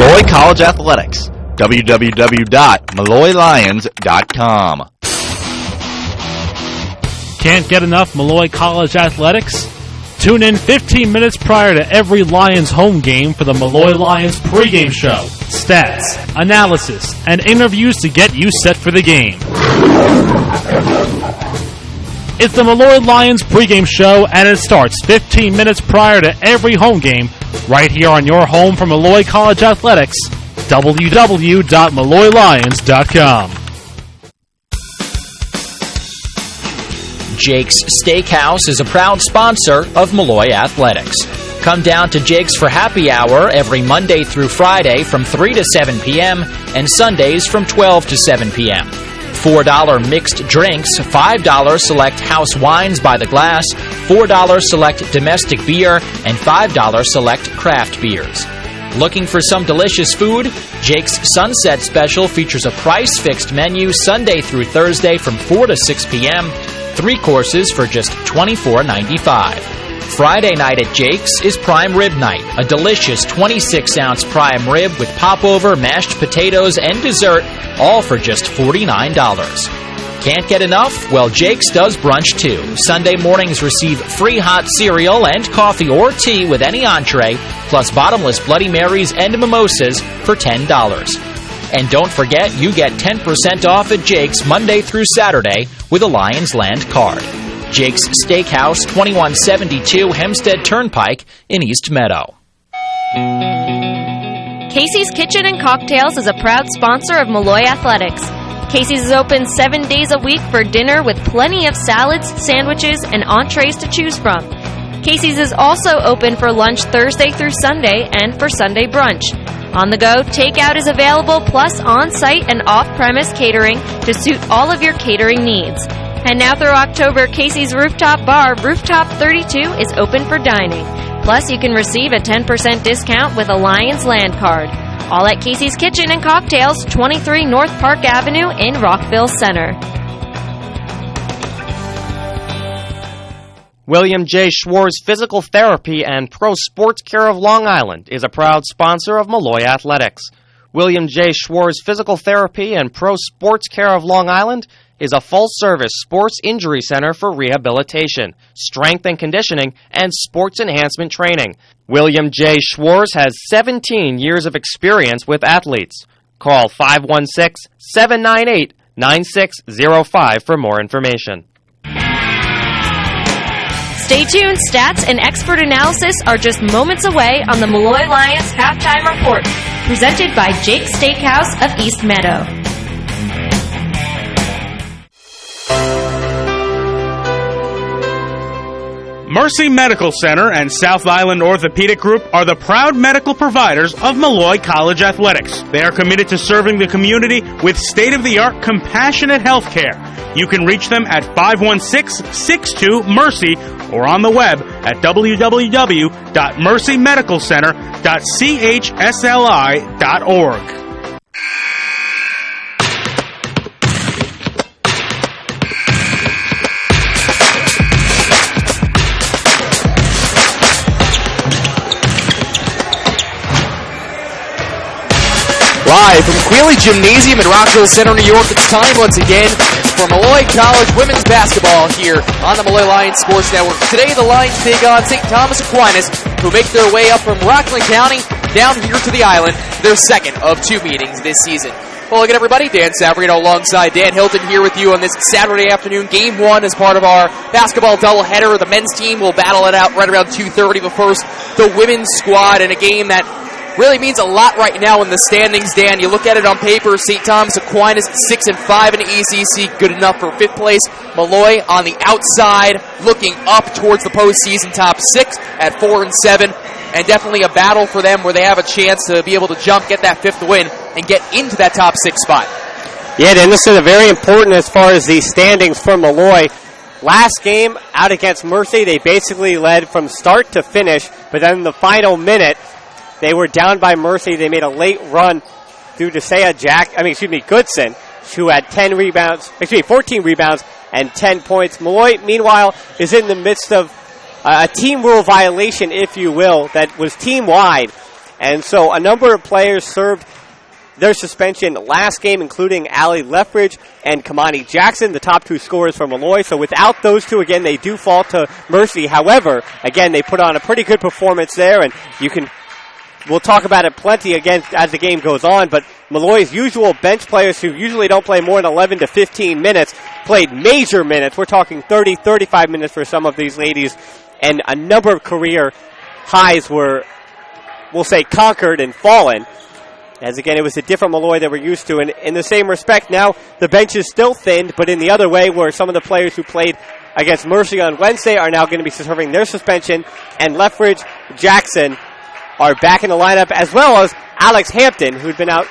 Molloy College Athletics. www.molloylions.com. Can't get enough Molloy College Athletics? Tune in 15 minutes prior to every Lions home game for the Molloy Lions pregame show. Stats, analysis, and interviews to get you set for the game. It's the Molloy Lions pregame show, and it starts 15 minutes prior to every home game right here on your home for Molloy College Athletics, www.molloylions.com. Jake's Steakhouse is a proud sponsor of Molloy Athletics. Come down to Jake's for happy hour every Monday through Friday from 3 to 7 p.m. and Sundays from 12 to 7 p.m. $4 mixed drinks, $5 select house wines by the glass, $4 select domestic beer, and $5 select craft beers. Looking for some delicious food? Jake's Sunset Special features a price-fixed menu Sunday through Thursday from 4 to 6 p.m., 3 courses for just $24.95. Friday night at Jake's is Prime Rib Night, a delicious 26-ounce prime rib with popover, mashed potatoes, and dessert, all for just $49. Can't get enough? Well, Jake's does brunch too. Sunday mornings receive free hot cereal and coffee or tea with any entree, plus bottomless Bloody Marys and mimosas for $10. And don't forget, you get 10% off at Jake's Monday through Saturday with a Lions Land card. Jake's Steakhouse, 2172 Hempstead Turnpike in East Meadow. Casey's Kitchen and Cocktails is a proud sponsor of Molloy Athletics. Casey's is open 7 days a week for dinner with plenty of salads, sandwiches, and entrees to choose from. Casey's is also open for lunch Thursday through Sunday and for Sunday brunch. On the go, takeout is available, plus on-site and off-premise catering to suit all of your catering needs. And now through October, Casey's Rooftop Bar, Rooftop 32, is open for dining. Plus, you can receive a 10% discount with a Lions Land card. All at Casey's Kitchen and Cocktails, 23 North Park Avenue in Rockville Center. William J. Schwartz Physical Therapy and Pro Sports Care of Long Island is a proud sponsor of Molloy Athletics. William J. Schwartz Physical Therapy and Pro Sports Care of Long Island is a full-service sports injury center for rehabilitation, strength and conditioning, and sports enhancement training. William J. Schwartz has 17 years of experience with athletes. Call 516-798-9605 for more information. Stay tuned. Stats and expert analysis are just moments away on the Molloy Lions Halftime Report, presented by Jake's Steakhouse of East Meadow. Mercy Medical Center and South Island Orthopedic Group are the proud medical providers of Molloy College Athletics. They are committed to serving the community with state-of-the-art, compassionate health care. You can reach them at 516-62-MERCY or on the web at www.mercymedicalcenter.chsli.org. Live from Quealy Gymnasium in Rockville Center, New York, it's time once again for Molloy College women's basketball here on the Molloy Lions Sports Network. Today, the Lions take on St. Thomas Aquinas, who make their way up from Rockland County down here to the island, their second of 2 meetings this season. Well, again, everybody, Dan Savarino alongside Dan Hilton here with you on this Saturday afternoon. Game 1 as part of our basketball doubleheader. The men's team will battle it out right around 2:30, but first, the women's squad in a game that really means a lot right now in the standings, Dan. You look at it on paper, St. Thomas Aquinas at 6-5 in the ECC, good enough for 5th place. Molloy on the outside, looking up towards the postseason top 6 at 4-7, and definitely a battle for them where they have a chance to be able to jump, get that 5th win, and get into that top 6 spot. Yeah, Dan, this is very important as far as the standings for Molloy. Last game out against Mercy, they basically led from start to finish, but then in the final minute, they were down by Mercy. They made a late run through Goodson, who had 14 rebounds and 10 points. Molloy, meanwhile, is in the midst of a team rule violation, if you will, that was team-wide. And so a number of players served their suspension last game, including Allie Lethbridge and Kamani Jackson, the top 2 scorers for Molloy. So without those 2, again, they do fall to mercy. However, again, they put on a pretty good performance there, and we'll talk about it plenty again as the game goes on, but Molloy's usual bench players who usually don't play more than 11 to 15 minutes played major minutes. We're talking 30, 35 minutes for some of these ladies, and a number of career highs were, we'll say, conquered and fallen. As again, it was a different Molloy that we're used to. And in the same respect, now the bench is still thinned, but in the other way, where some of the players who played against Mercy on Wednesday are now going to be serving their suspension, and Lethbridge, Jackson are back in the lineup, as well as Alex Hampton, who'd been out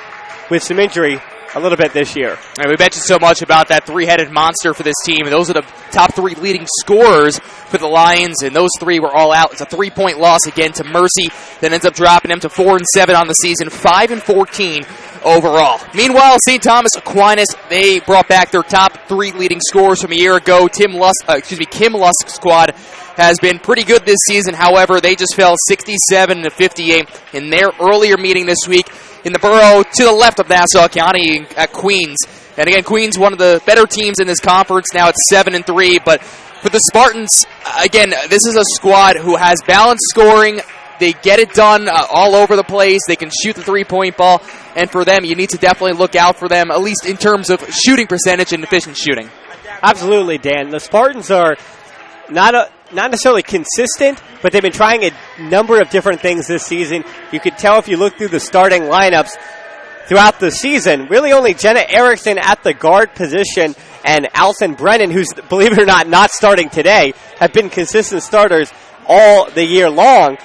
with some injury a little bit this year. And we mentioned so much about that 3-headed monster for this team. Those are the top 3 leading scorers for the Lions, and those 3 were all out. It's a 3-point loss again to Mercy that ends up dropping them to 4-7 on the season, 5-14 overall. Meanwhile, St. Thomas Aquinas, they brought back their top 3 leading scorers from a year ago. Kim Lusk's squad has been pretty good this season. However, they just fell 67-58 in their earlier meeting this week in the borough to the left of Nassau County at Queens. And again, Queens, one of the better teams in this conference. Now it's 7-3. But for the Spartans, again, this is a squad who has balanced scoring. They get it done all over the place. They can shoot the 3-point ball. And for them, you need to definitely look out for them, at least in terms of shooting percentage and efficient shooting. Absolutely, Dan. The Spartans are not necessarily consistent, but they've been trying a number of different things this season. You could tell if you look through the starting lineups throughout the season, really only Jenna Erickson at the guard position and Alison Brennan, who's, believe it or not starting today, have been consistent starters all the year long.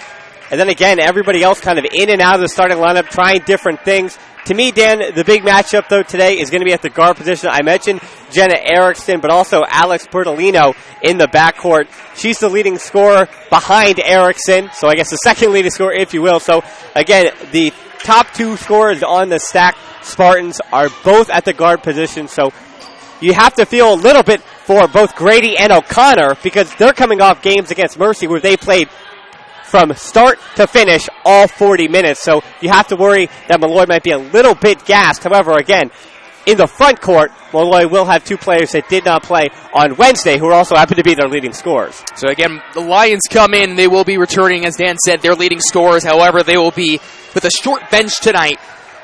And then again, everybody else kind of in and out of the starting lineup, trying different things. To me, Dan, the big matchup, though, today is going to be at the guard position. I mentioned Jenna Erickson, but also Alex Bertolino in the backcourt. She's the leading scorer behind Erickson, so I guess the second leading scorer, if you will. So, again, the top 2 scorers on the Stac Spartans are both at the guard position, so you have to feel a little bit for both Grady and O'Connor because they're coming off games against Mercy where they played from start to finish all 40 minutes. So you have to worry that Molloy might be a little bit gassed. However, again, in the front court, Molloy will have 2 players that did not play on Wednesday who also happen to be their leading scorers. So again, the Lions come in. They will be returning, as Dan said, their leading scorers. However, they will be with a short bench tonight.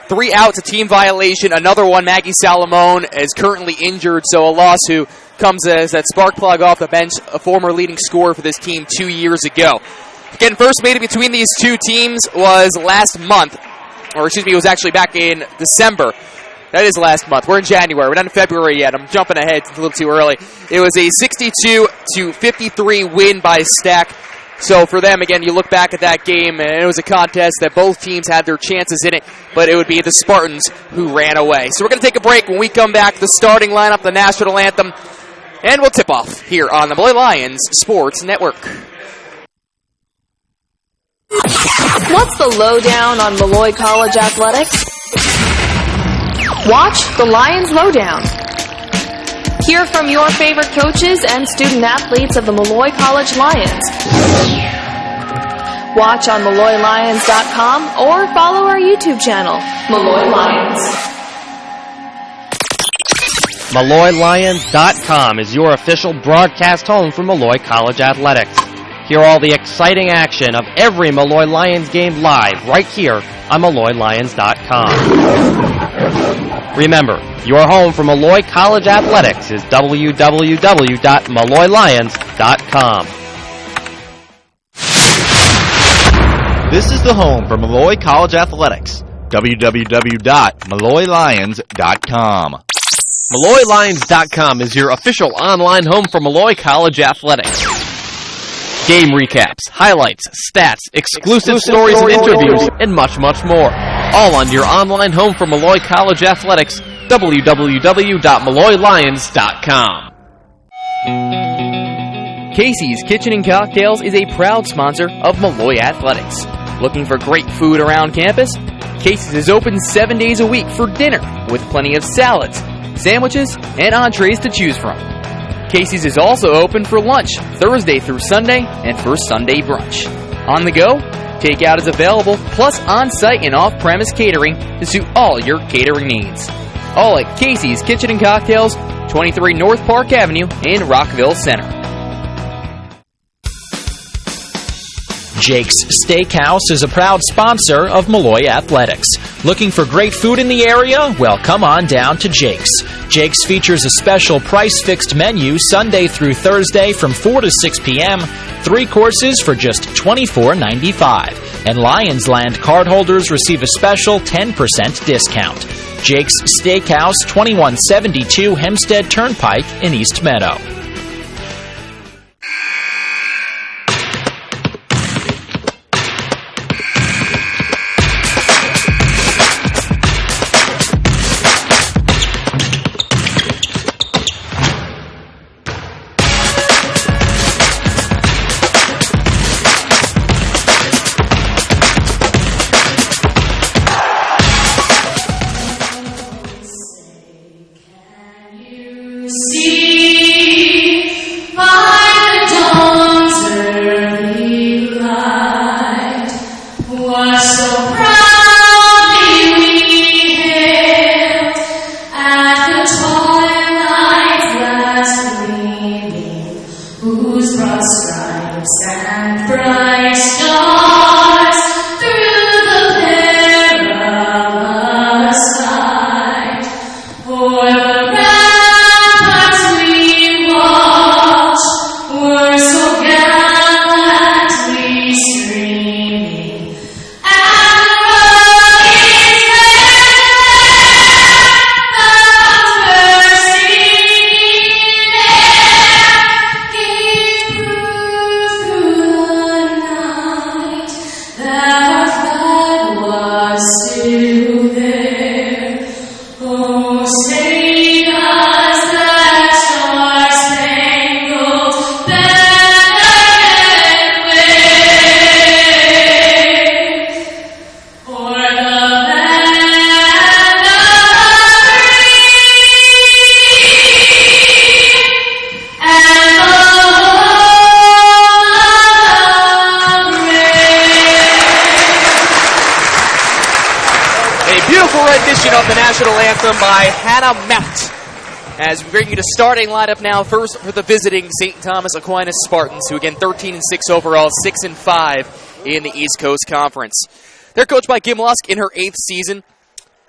3 outs, a team violation. Another one, Maggie Salamone, is currently injured. So a loss who comes as that spark plug off the bench, a former leading scorer for this team 2 years ago. Again, first meeting between these 2 teams was last month. Or, excuse me, it was actually back in December. That is last month. We're in January. We're not in February yet. I'm jumping ahead. It's a little too early. It was a 62-53 win by Stac. So for them, again, you look back at that game, and it was a contest that both teams had their chances in it, but it would be the Spartans who ran away. So we're going to take a break. When we come back, the starting lineup, the national anthem, and we'll tip off here on the Molloy Lions Sports Network. What's the lowdown on Molloy College athletics? Watch the Lions Lowdown. Hear from your favorite coaches and student athletes of the Molloy College Lions. Watch on MolloyLions.com or follow our YouTube channel, Molloy Lions. MolloyLions.com is your official broadcast home for Molloy College athletics. Hear all the exciting action of every Molloy Lions game live right here on MolloyLions.com. Remember, your home for Molloy College athletics is www.MolloyLions.com. This is the home for Molloy College athletics. www.MolloyLions.com. MolloyLions.com is your official online home for Molloy College athletics. Game recaps, highlights, stats, exclusive stories and interviews, and much, much more. All on your online home for Molloy College athletics, www.MolloyLions.com. Casey's Kitchen and Cocktails is a proud sponsor of Molloy Athletics. Looking for great food around campus? Casey's is open 7 days a week for dinner with plenty of salads, sandwiches, and entrees to choose from. Casey's is also open for lunch Thursday through Sunday and for Sunday brunch. On the go? Takeout is available, plus on-site and off-premise catering to suit all your catering needs. All at Casey's Kitchen and Cocktails, 23 North Park Avenue in Rockville Center. Jake's Steakhouse is a proud sponsor of Molloy Athletics. Looking for great food in the area? Well, come on down to Jake's. Jake's features a special price-fixed menu Sunday through Thursday from 4 to 6 p.m., 3 courses for just $24.95. And Lions Land cardholders receive a special 10% discount. Jake's Steakhouse, 2172 Hempstead Turnpike in East Meadow. Of the national anthem by Hannah Mount. As we bring you the starting lineup now, first for the visiting St. Thomas Aquinas Spartans, who again 13-6 overall, 6-5 in the East Coast Conference. They're coached by Kim Lusk in her 8th season.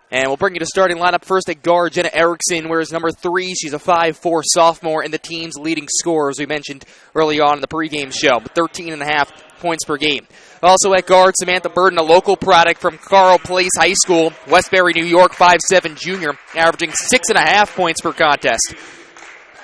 And we'll bring you the starting lineup first at guard, Jenna Erickson, whereas number 3, she's a 5'4 sophomore and the team's leading scorer, as we mentioned early on in the pregame show, with 13.5 points per game. Also at guard, Samantha Burden, a local product from Carl Place High School, Westbury, New York, 5'7 junior, averaging 6.5 points per contest.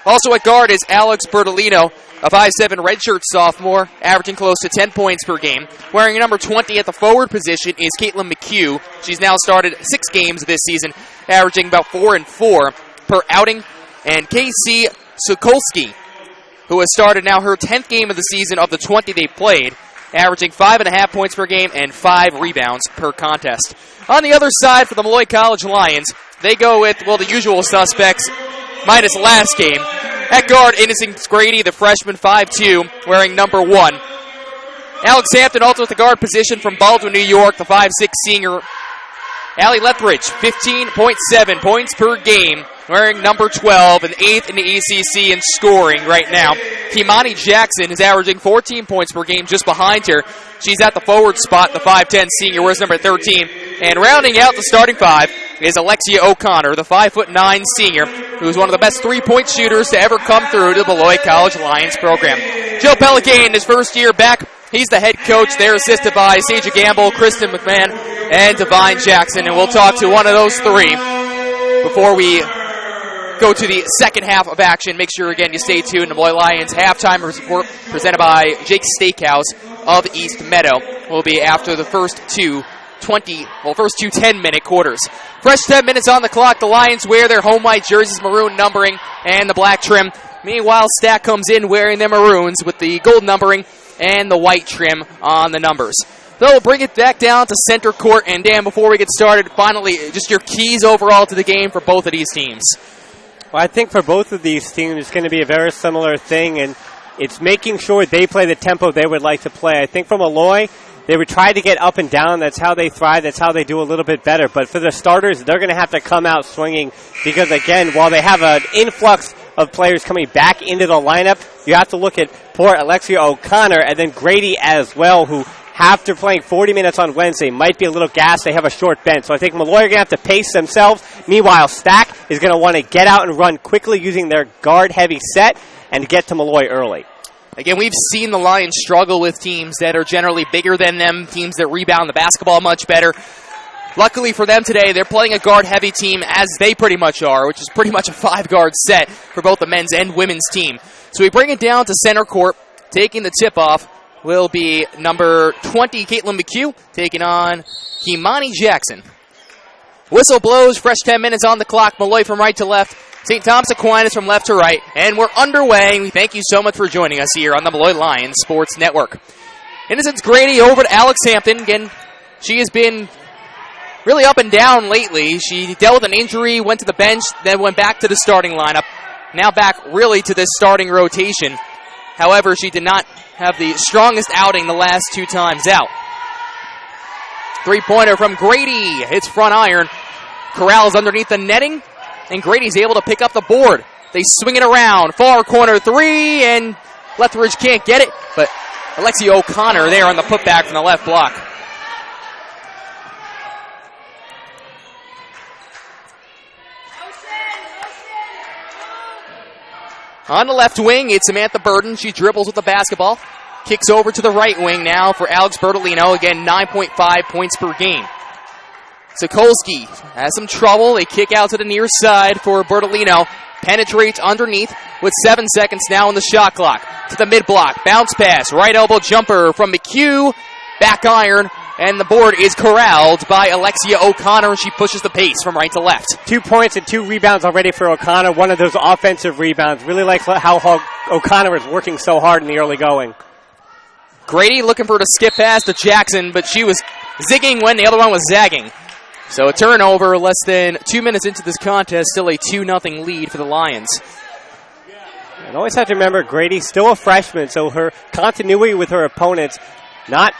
Also at guard is Alex Bertolino, a 5'7 redshirt sophomore, averaging close to 10 points per game. Wearing number 20 at the forward position is Caitlin McHugh. She's now started 6 games this season, averaging about 4 and 4 per outing. And Casey Sokolski, who has started now her 10th game of the season of the 20 they played, averaging 5.5 points per game and 5 rebounds per contest. On the other side for the Molloy College Lions, they go with, well, the usual suspects, minus last game. At guard, Innocent Grady, the freshman, 5'2", wearing number 1. Alex Hampton, also at the guard position from Baldwin, New York, the 5'6 senior. Allie Lethbridge, 15.7 points per game, wearing number 12, and 8th in the ECC in scoring right now. Kimani Jackson is averaging 14 points per game just behind her. She's at the forward spot, the 5'10 senior, wears number 13. And rounding out the starting 5 is Alexia O'Connor, the 5'9 senior, who's one of the best three-point shooters to ever come through to the Molloy College Lions program. Joe Pelican, in his first year back, he's the head coach. They're assisted by Saja Gamble, Kristen McMahon, and Divine Jackson. And we'll talk to one of those three before we go to the second half of action. Make sure, again, you stay tuned. The Molloy Lions halftime report presented by Jake's Steakhouse of East Meadow will be after the first two 10-minute quarters. Fresh 10 minutes on the clock. The Lions wear their home white jerseys, maroon numbering, and the black trim. Meanwhile, Stac comes in wearing their maroons with the gold numbering and the white trim on the numbers. So we'll bring it back down to center court. And Dan, before we get started, finally, just your keys overall to the game for both of these teams. Well, I think for both of these teams, it's going to be a very similar thing, and it's making sure they play the tempo they would like to play. I think for Molloy, They would try to get up and down. That's how they thrive. That's how they do a little bit better. But for the starters, they're going to have to come out swinging because, again, while they have an influx of players coming back into the lineup, you have to look at poor Alexia O'Connor and then Grady as well, who, after playing 40 minutes on Wednesday, might be a little gassed. They have a short bench. So I think Molloy are going to have to pace themselves. Meanwhile, Stac is going to want to get out and run quickly using their guard-heavy set and get to Molloy early. Again, we've seen the Lions struggle with teams that are generally bigger than them, teams that rebound the basketball much better. Luckily for them today, they're playing a guard-heavy team, as they pretty much are, which is pretty much a 5-guard set for both the men's and women's team. So we bring it down to center court. Taking the tip-off will be number 20, Caitlin McHugh, taking on Kimani Jackson. Whistle blows, fresh 10 minutes on the clock. Molloy from right to left. St. Thomas Aquinas from left to right, and we're underway. We thank you so much for joining us here on the Molloy Lions Sports Network. Innocence Grady over to Alex Hampton. Again, she has been really up and down lately. She dealt with an injury, went to the bench, then went back to the starting lineup. Now back really to this starting rotation. However, she did not have the strongest outing the last 2 times out. Three-pointer from Grady. Hits front iron. Corrals underneath the netting. And Grady's able to pick up the board. They swing it around. Far corner 3, and Lethbridge can't get it. But Alexia O'Connor there on the putback from the left block. On the left wing, it's Samantha Burden. She dribbles with the basketball. Kicks over to the right wing now for Alex Bertolino. Again, 9.5 points per game. Sokolsky has some trouble. They kick out to the near side for Bertolino. Penetrates underneath with 7 seconds now on the shot clock. To the mid-block. Bounce pass. Right elbow jumper from McHugh. Back iron. And the board is corralled by Alexia O'Connor. She pushes the pace from right to left. 2 points and 2 rebounds already for O'Connor. One of those offensive rebounds. Really likes how O'Connor is working so hard in the early going. Grady looking for the skip pass to Jackson, but she was zigging when the other one was zagging. So a turnover less than 2 minutes into this contest. Still a 2-0 lead for the Lions. And always have to remember, Grady's still a freshman, so her continuity with her opponents not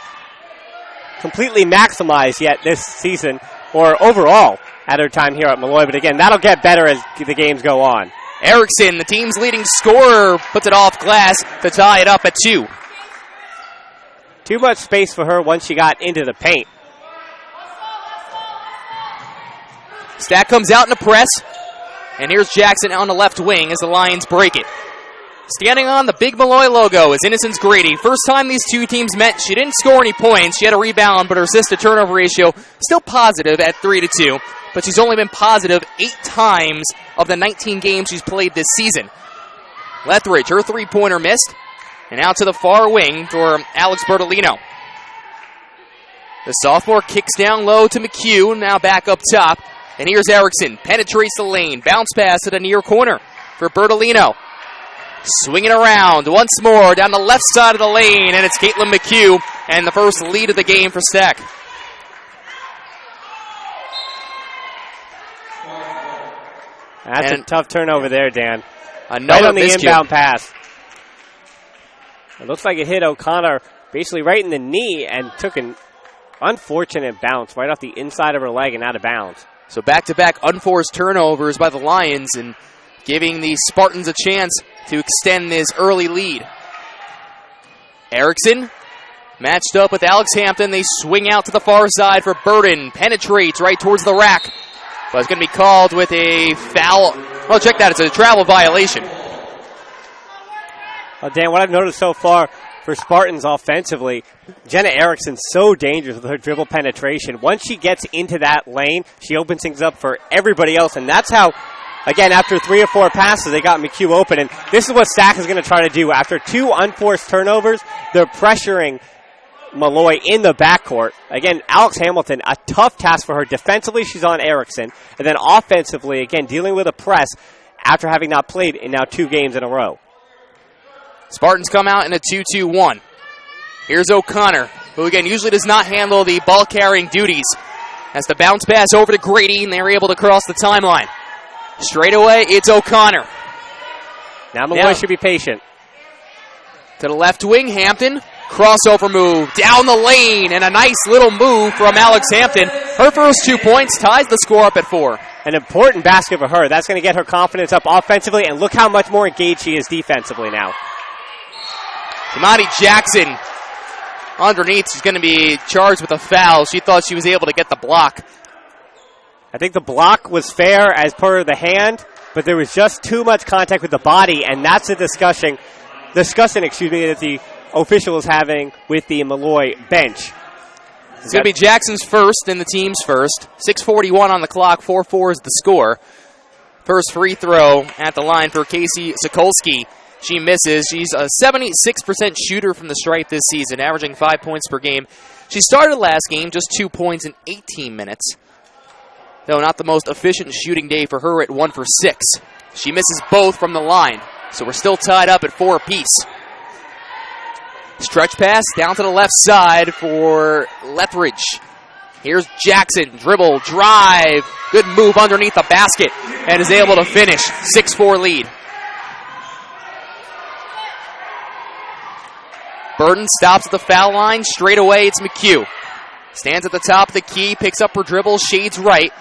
completely maximized yet this season, or overall at her time here at Molloy. But again, that'll get better as the games go on. Erickson, the team's leading scorer, puts it off glass to tie it up at 2. Too much space for her once she got into the paint. Stac comes out in the press, and here's Jackson on the left wing as the Lions break it. Standing on the big Molloy logo is Innocence Grady. First time these two teams met, she didn't score any points. She had a rebound, but her assist-to-turnover ratio still positive at 3-2. But she's only been positive 8 times of the 19 games she's played this season. Lethbridge, her three-pointer missed. And out to the far wing for Alex Bertolino. The sophomore kicks down low to McHugh, now back up top. And here's Erickson, penetrates the lane, bounce pass to the near corner for Bertolino. Swinging around once more down the left side of the lane, and it's Caitlin McHugh, and the first lead of the game for Stac. That's a tough turnover there, Dan. Right on the inbound pass. It looks like it hit O'Connor basically right in the knee and took an unfortunate bounce right off the inside of her leg and out of bounds. So back-to-back unforced turnovers by the Lions and giving the Spartans a chance to extend this early lead. Erickson matched up with Alex Hampton. They swing out to the far side for Burden. Penetrates right towards the rack. But it's going to be called with a foul. Well, check that. It's a travel violation. Well, Dan, what I've noticed so far for Spartans offensively, Jenna Erickson's so dangerous with her dribble penetration. Once she gets into that lane, she opens things up for everybody else. And that's how, again, after 3 or 4 passes, they got McHugh open. And this is what Stac is going to try to do. After 2 unforced turnovers, they're pressuring Molloy in the backcourt. Again, Alex Hamilton, a tough task for her. Defensively, she's on Erickson. And then offensively, again, dealing with a press after having not played in now 2 games in a row. Spartans come out in a 2-2-1. Here's O'Connor, who again usually does not handle the ball-carrying duties. Has the bounce pass over to Grady, and they're able to cross the timeline. Straight away, it's O'Connor. Now Molloy should be patient. To the left wing, Hampton Crossover move down the lane, and a nice little move from Alex Hampton. Her first 2 points ties the score up at 4. An important basket for her. That's going to get her confidence up offensively, and look how much more engaged she is defensively now. Kimani Jackson underneath. She's going to be charged with a foul. She thought she was able to get the block. I think the block was fair as per the hand, but there was just too much contact with the body, and that's the discussion that the official is having with the Molloy bench. It's going to be Jackson's first and the team's first. 6:41 on the clock, 4-4 is the score. First free throw at the line for Casey Sokolski. She misses. She's a 76% shooter from the stripe this season, averaging 5 points per game. She started last game just 2 points in 18 minutes. Though not the most efficient shooting day for her at 1 for 6. She misses both from the line, so we're still tied up at 4 apiece. Stretch pass down to the left side for Lethbridge. Here's Jackson, dribble, drive, good move underneath the basket, and is able to finish. 6-4 lead. Burton stops at the foul line. Straight away, it's McHugh. Stands at the top of the key, picks up her dribble, shades right.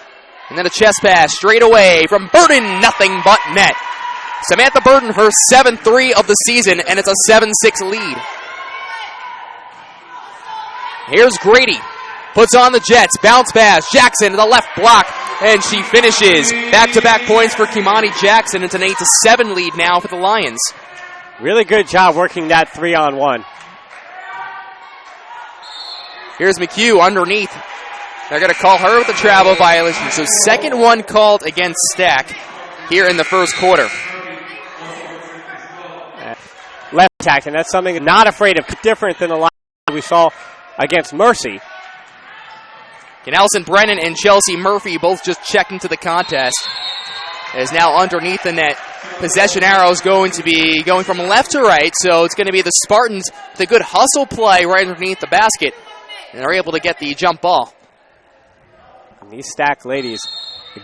And then a chest pass straight away from Burton. Nothing but net. Samantha Burton, her 7th 3 of the season, and it's a 7-6 lead. Here's Grady. Puts on the Jets. Bounce pass. Jackson to the left block. And she finishes. Back-to-back points for Kimani Jackson. It's an 8-7 lead now for the Lions. Really good job working that 3-on-1. Here's McHugh underneath. They're going to call her with a travel violation. So second one called against Stac here in the first quarter. Left attack, and that's something not afraid of, different than the line we saw against Mercy. And Allison Brennan and Chelsea Murphy both just checked into the contest. As now underneath the net, possession arrow is going to be going from left to right, so it's going to be the Spartans with a good hustle play right underneath the basket, and they're able to get the jump ball. And these Stac ladies,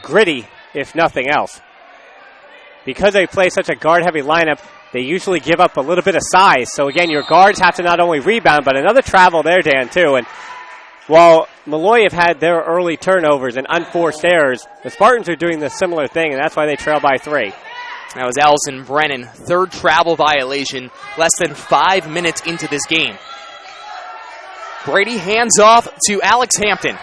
gritty, if nothing else. Because they play such a guard-heavy lineup, they usually give up a little bit of size. So again, your guards have to not only rebound, but another travel there, Dan, too. And while Molloy have had their early turnovers and unforced errors, the Spartans are doing the similar thing, and that's why they trail by 3. That was Allison Brennan, 3rd travel violation, less than 5 minutes into this game. Brady hands off to Alex Hampton.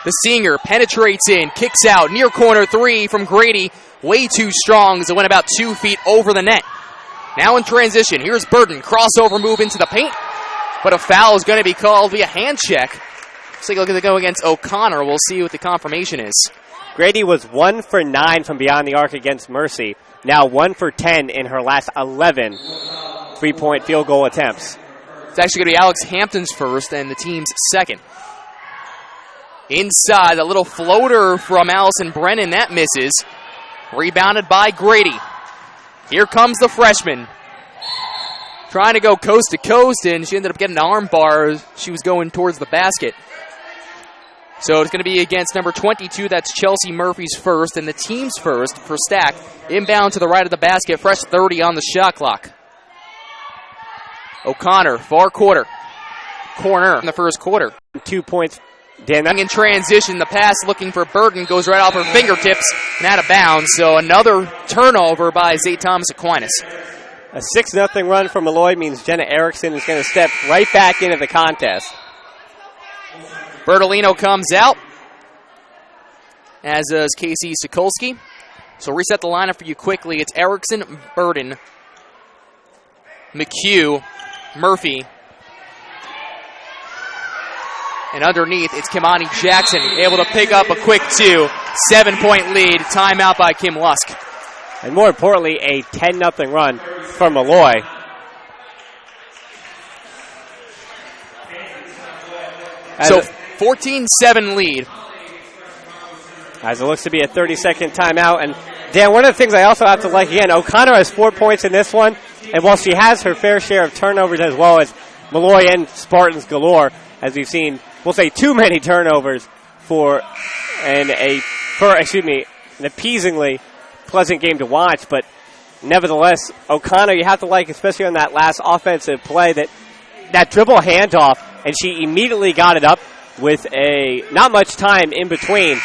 The senior penetrates in, kicks out, near corner 3 from Grady. Way too strong as it went about 2 feet over the net. Now in transition, here's Burton. Crossover move into the paint. But a foul is going to be called via hand check. Looks like it's going to go against O'Connor. We'll see what the confirmation is. Grady was 1 for 9 from beyond the arc against Mercy. Now 1 for 10 in her last 11 3-point field goal attempts. It's actually going to be Alex Hampton's first and the team's second. Inside, a little floater from Allison Brennan. That misses. Rebounded by Grady. Here comes the freshman. Trying to go coast to coast, and she ended up getting an arm bar as she was going towards the basket. So it's going to be against number 22. That's Chelsea Murphy's first, and the team's first for Stac. Inbound to the right of the basket. Fresh 30 on the shot clock. O'Connor, far corner in the first quarter. 2 points. Dan, in transition, the pass looking for Burton goes right off her fingertips and out of bounds. So another turnover by St. Thomas Aquinas. A 6-0 run for Molloy means Jenna Erickson is going to step right back into the contest. Bertolino comes out, as does Casey Sokolski. So reset the lineup for you quickly. It's Erickson, Burton, McHugh, Murphy. And underneath, it's Kimani Jackson, able to pick up a quick 2. 7-point lead, timeout by Kim Lusk. And more importantly, a 10-0 run from Molloy. So 14-7 lead. As it looks to be a 30-second timeout. And Dan, one of the things I also have to like, again, O'Connor has 4 points in this one. And while she has her fair share of turnovers as well as Molloy and Spartans galore, as we've seen, we'll say too many turnovers for an appeasingly pleasant game to watch. But Nevertheless, O'Connor, you have to like, especially on that last offensive play, that dribble handoff, and she immediately got it up with not much time in between,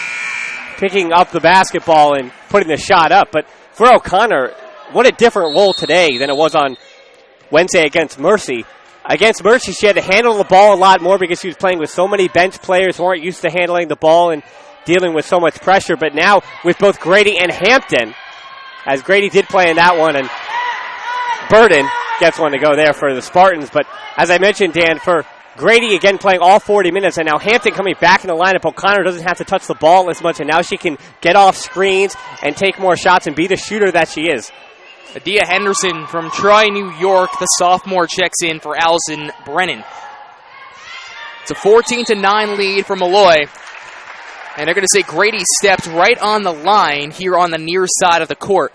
picking up the basketball and putting the shot up. But for O'Connor, what a different role today than it was on Wednesday against Mercy. Against Mercy, she had to handle the ball a lot more because she was playing with so many bench players who aren't used to handling the ball and dealing with so much pressure. But now with both Grady and Hampton, as Grady did play in that one, and Burden gets one to go there for the Spartans. But as I mentioned, Dan, for Grady again playing all 40 minutes, and now Hampton coming back in the lineup. O'Connor doesn't have to touch the ball as much, and now she can get off screens and take more shots and be the shooter that she is. Adia Henderson from Troy, New York, the sophomore, checks in for Allison Brennan. It's a 14-9 lead for Molloy. And they're going to say Grady stepped right on the line here on the near side of the court.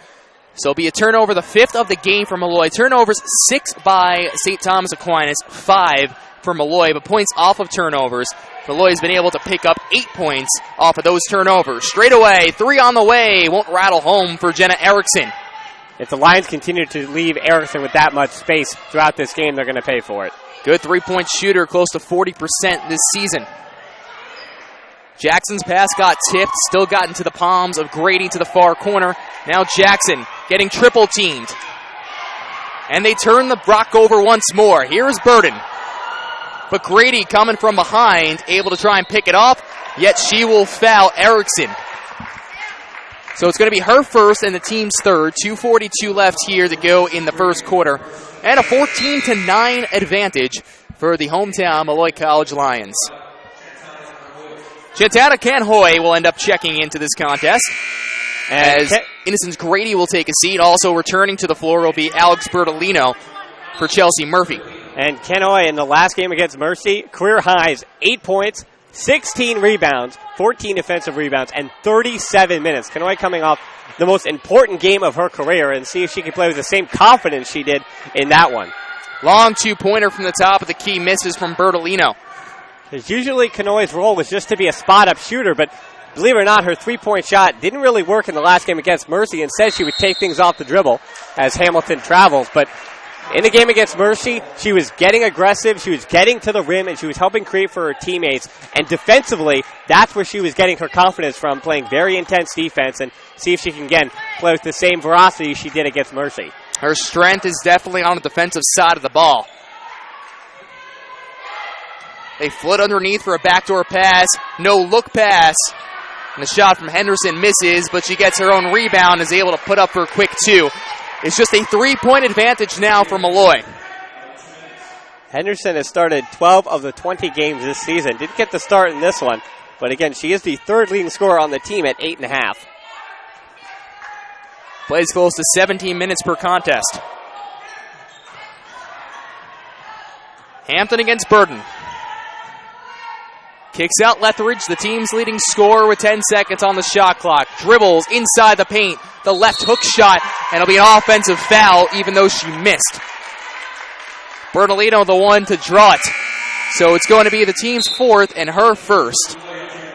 So it'll be a turnover, the 5th of the game for Molloy. Turnovers, 6 by St. Thomas Aquinas, 5 for Molloy. But points off of turnovers, Molloy has been able to pick up 8 points off of those turnovers. Straight away, 3 on the way, won't rattle home for Jenna Erickson. If the Lions continue to leave Erickson with that much space throughout this game, they're going to pay for it. Good three-point shooter, close to 40% this season. Jackson's pass got tipped, still got into the palms of Grady to the far corner. Now Jackson getting triple-teamed. And they turn the rock over once more. Here's Burden. But Grady coming from behind, able to try and pick it off, yet she will foul Erickson. So it's going to be her first and the team's third. 2:42 left here to go in the first quarter. And a 14-9 advantage for the hometown Molloy College Lions. Chantana Canhoy will end up checking into this contest, as Innocence Grady will take a seat. Also returning to the floor will be Alex Bertolino for Chelsea Murphy. And Canhoy in the last game against Mercy, career highs, 8 points, 16 rebounds, 14 defensive rebounds, and 37 minutes. Canhoy coming off the most important game of her career, and see if she can play with the same confidence she did in that one. Long two-pointer from the top of the key, misses from Bertolino. Because usually Canhoy's role was just to be a spot-up shooter, but believe it or not, her three-point shot didn't really work in the last game against Mercy. Instead, she would take things off the dribble as Hamilton travels. But in the game against Mercy, she was getting aggressive, she was getting to the rim, and she was helping create for her teammates. And defensively, that's where she was getting her confidence from, playing very intense defense, and see if she can, again, play with the same veracity she did against Mercy. Her strength is definitely on the defensive side of the ball. They float underneath for a backdoor pass. No-look pass. And the shot from Henderson misses, but she gets her own rebound and is able to put up for a quick two. It's just a 3-point advantage now for Molloy. Henderson has started 12 of the 20 games this season. Didn't get the start in this one, but again, she is the third leading scorer on the team at 8.5. Plays close to 17 minutes per contest. Hampton against Burden. Kicks out Lethbridge, the team's leading scorer with 10 seconds on the shot clock. Dribbles inside the paint, the left hook shot, and it'll be an offensive foul even though she missed. Bertolino the one to draw it. So it's going to be the team's fourth and her first.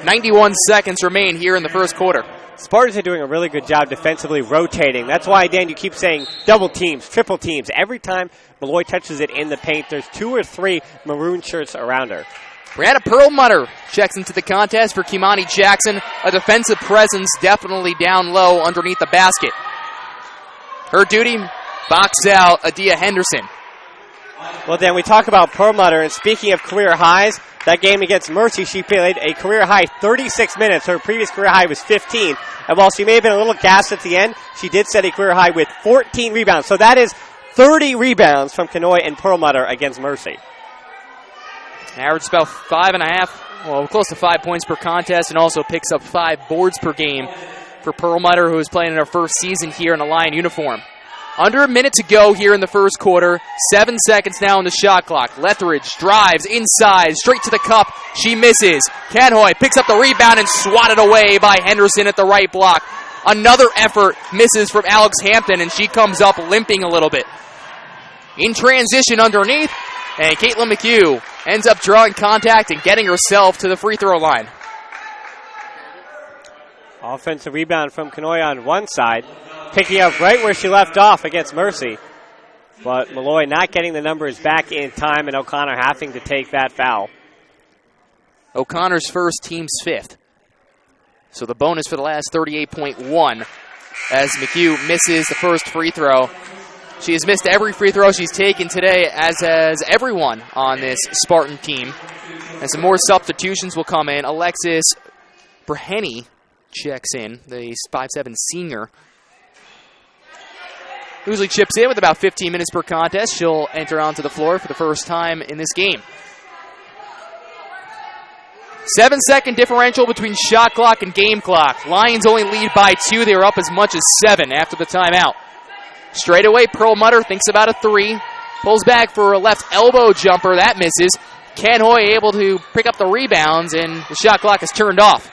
91 seconds remain here in the first quarter. Spartans are doing a really good job defensively rotating. That's why, Dan, you keep saying double teams, triple teams. Every time Molloy touches it in the paint, there's 2 or 3 maroon shirts around her. Brianna Perlmutter checks into the contest for Kimani Jackson. A defensive presence definitely down low underneath the basket. Her duty, box out Adia Henderson. Well, Dan, we talk about Perlmutter, and speaking of career highs, that game against Mercy, she played a career high 36 minutes. Her previous career high was 15. And while she may have been a little gassed at the end, she did set a career high with 14 rebounds. So that is 30 rebounds from Canhoy and Perlmutter against Mercy. Average about 5.5, well, close to 5 points per contest, and also picks up 5 boards per game for Perlmutter, who is playing in her first season here in a Lion uniform. Under a minute to go here in the first quarter. 7 seconds now on the shot clock. Lethbridge drives inside, straight to the cup. She misses. Canhoy picks up the rebound and swatted away by Henderson at the right block. Another effort misses from Alex Hampton, and she comes up limping a little bit. In transition underneath, and Caitlin McHugh ends up drawing contact and getting herself to the free throw line. Offensive rebound from Canhoy on one side. picking up right where she left off against Mercy. But Molloy not getting the numbers back in time, and O'Connor having to take that foul. O'Connor's first, team's fifth. So the bonus for the last 38.1 as McHugh misses the first free throw. She has missed every free throw she's taken today, as has everyone on this Spartan team. And some more substitutions will come in. Alexis Breheny checks in, the 5'7" senior. Usually chips in with about 15 minutes per contest. She'll enter onto the floor for the first time in this game. 7-second differential between shot clock and game clock. Lions only lead by 2. They were up as much as 7 after the timeout. Straight away, Perlmutter thinks about a 3. Pulls back for a left elbow jumper. That misses. Canhoy able to pick up the rebounds, and the shot clock is turned off.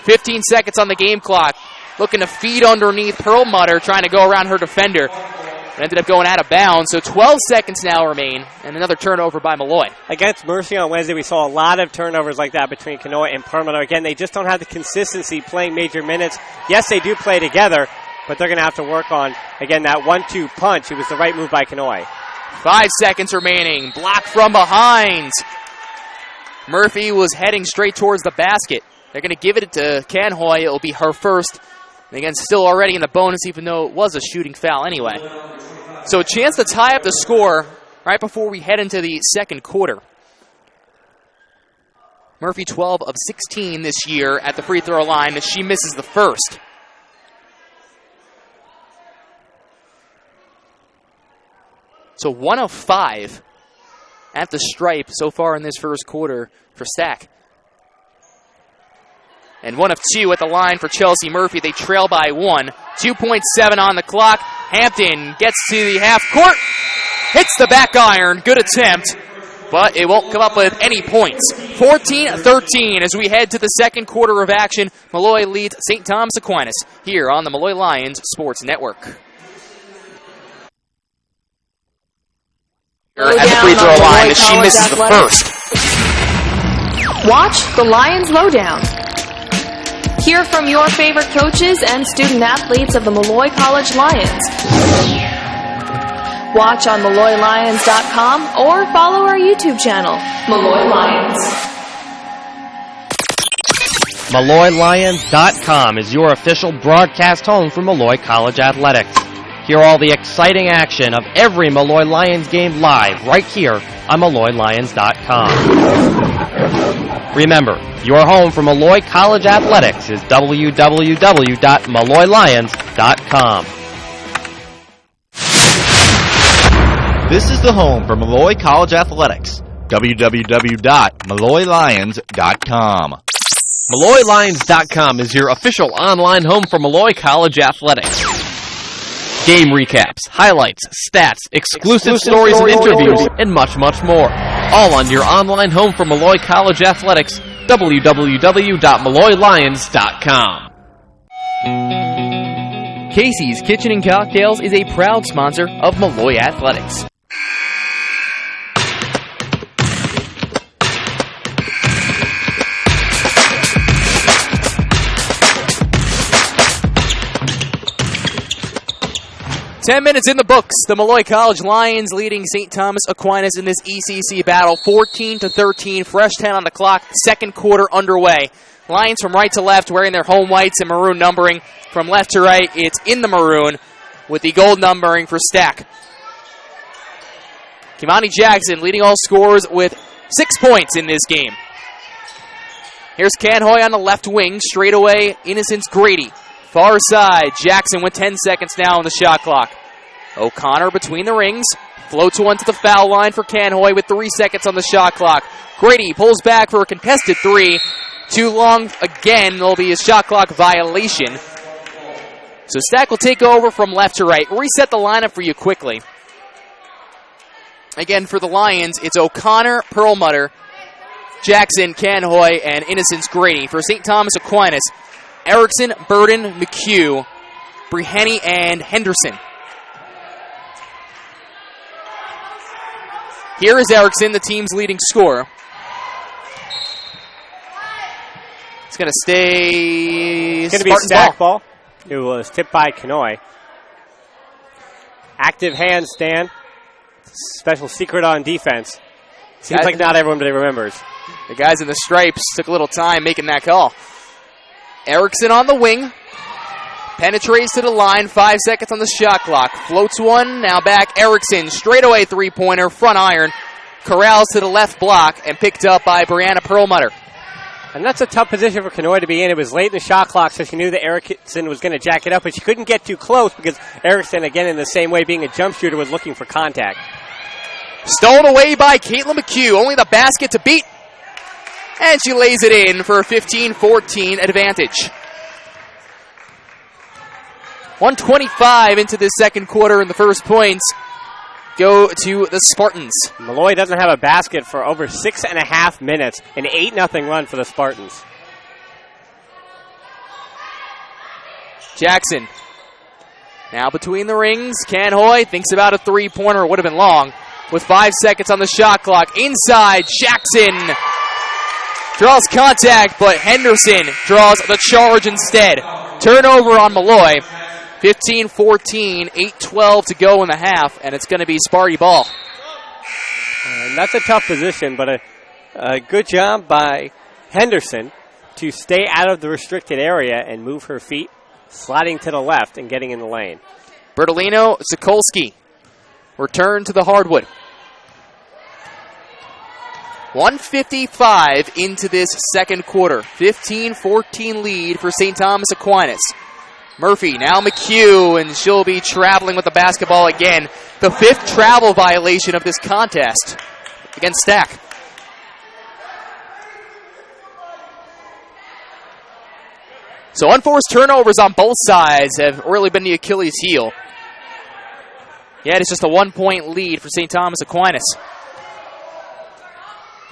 15 seconds on the game clock. Looking to feed underneath Perlmutter, trying to go around her defender. It ended up going out of bounds, so 12 seconds now remain, and another turnover by Molloy. Against Mercy on Wednesday, we saw a lot of turnovers like that between Canoi and Perlmutter. Again, they just don't have the consistency playing major minutes. Yes, they do play together, but they're going to have to work on, again, that 1-2 punch. It was the right move by Canoi. 5 seconds remaining. Blocked from behind. Murphy was heading straight towards the basket. They're going to give it to Canhoy. It will be her first. And again, still already in the bonus, even though it was a shooting foul anyway. So a chance to tie up the score right before we head into the second quarter. Murphy 12 of 16 this year at the free throw line as she misses the first. So 1 of 5 at the stripe so far in this first quarter for Stac. And 1 of 2 at the line for Chelsea Murphy. They trail by 1. 2.7 on the clock. Hampton gets to the half court. Hits the back iron. Good attempt. But it won't come up with any points. 14-13 as we head to the second quarter of action. Molloy leads St. Thomas Aquinas here on the Molloy Lions Sports Network. At the free throw line as she misses the first. Watch the Lions Lowdown. Hear from your favorite coaches and student-athletes of the Molloy College Lions. Watch on MolloyLions.com or follow our YouTube channel, Molloy Lions. MolloyLions.com is your official broadcast home for Molloy College Athletics. Hear all the exciting action of every Molloy Lions game live right here on MolloyLions.com. Remember, your home for Molloy College Athletics is www.molloylions.com. This is the home for Molloy College Athletics. www.molloylions.com. MolloyLions.com is your official online home for Molloy College Athletics. Game recaps, highlights, stats, exclusive stories and interviews, and much, much more. All on your online home for Molloy College Athletics, www.molloylions.com. Casey's Kitchen and Cocktails is a proud sponsor of Molloy Athletics. Ten minutes in the books. The Molloy College Lions leading St. Thomas Aquinas in this ECC battle, 14-13. Fresh 10 on the clock. Second quarter underway. Lions from right to left wearing their home whites and maroon numbering. From left to right, it's in the maroon with the gold numbering for Stac. Kimani Jackson leading all scorers with 6 points in this game. Here's Canhoy on the left wing. Straight away, Innocence Grady. Far side, Jackson with 10 seconds now on the shot clock. O'Connor between the rings. Floats one to the foul line for Canhoy with 3 seconds on the shot clock. Grady pulls back for a contested 3. Too long again. There'll be a shot clock violation. So Stac will take over from left to right. Reset the lineup for you quickly. Again, for the Lions, it's O'Connor, Perlmutter, Jackson, Canhoy, and Innocence Grady. For St. Thomas Aquinas, Erickson, Burden, McHugh, Breheny, and Henderson. Here is Erickson, the team's leading scorer. It's going to stay. It's going to be a Stac ball. It was tipped by Canoi. Active hands, Dan. Special secret on defense. Seems like not everybody remembers. The guys in the stripes took a little time making that call. Erickson on the wing. Penetrates to the line. 5 seconds on the shot clock. Floats one. Now back. Erickson. Straightaway three-pointer. Front iron. Corrals to the left block and picked up by Brianna Perlmutter. And that's a tough position for Kanoy to be in. It was late in the shot clock, so she knew that Erickson was going to jack it up, but she couldn't get too close because Erickson, again, in the same way, being a jump shooter, was looking for contact. Stolen away by Caitlin McHugh. Only the basket to beat. And she lays it in for a 15-14 advantage. 1:25 into the second quarter, and the first points go to the Spartans. Molloy doesn't have a basket for over 6.5 minutes. An 8-0 run for the Spartans. Jackson. Now between the rings. Canhoy thinks about a three-pointer. It would have been long. With 5 seconds on the shot clock. Inside, Jackson draws contact, but Henderson draws the charge instead. Turnover on Molloy. 15-14, 8:12 to go in the half, and it's going to be Sparty ball. And that's a tough position, but a good job by Henderson to stay out of the restricted area and move her feet, sliding to the left and getting in the lane. Bertolino Sokolski return to the hardwood. 1:55 into this second quarter. 15-14 lead for St. Thomas Aquinas. Murphy, now McHugh, and she'll be traveling with the basketball again. The 5th travel violation of this contest against Stac. So unforced turnovers on both sides have really been the Achilles heel. Yet it's just a 1-point lead for St. Thomas Aquinas.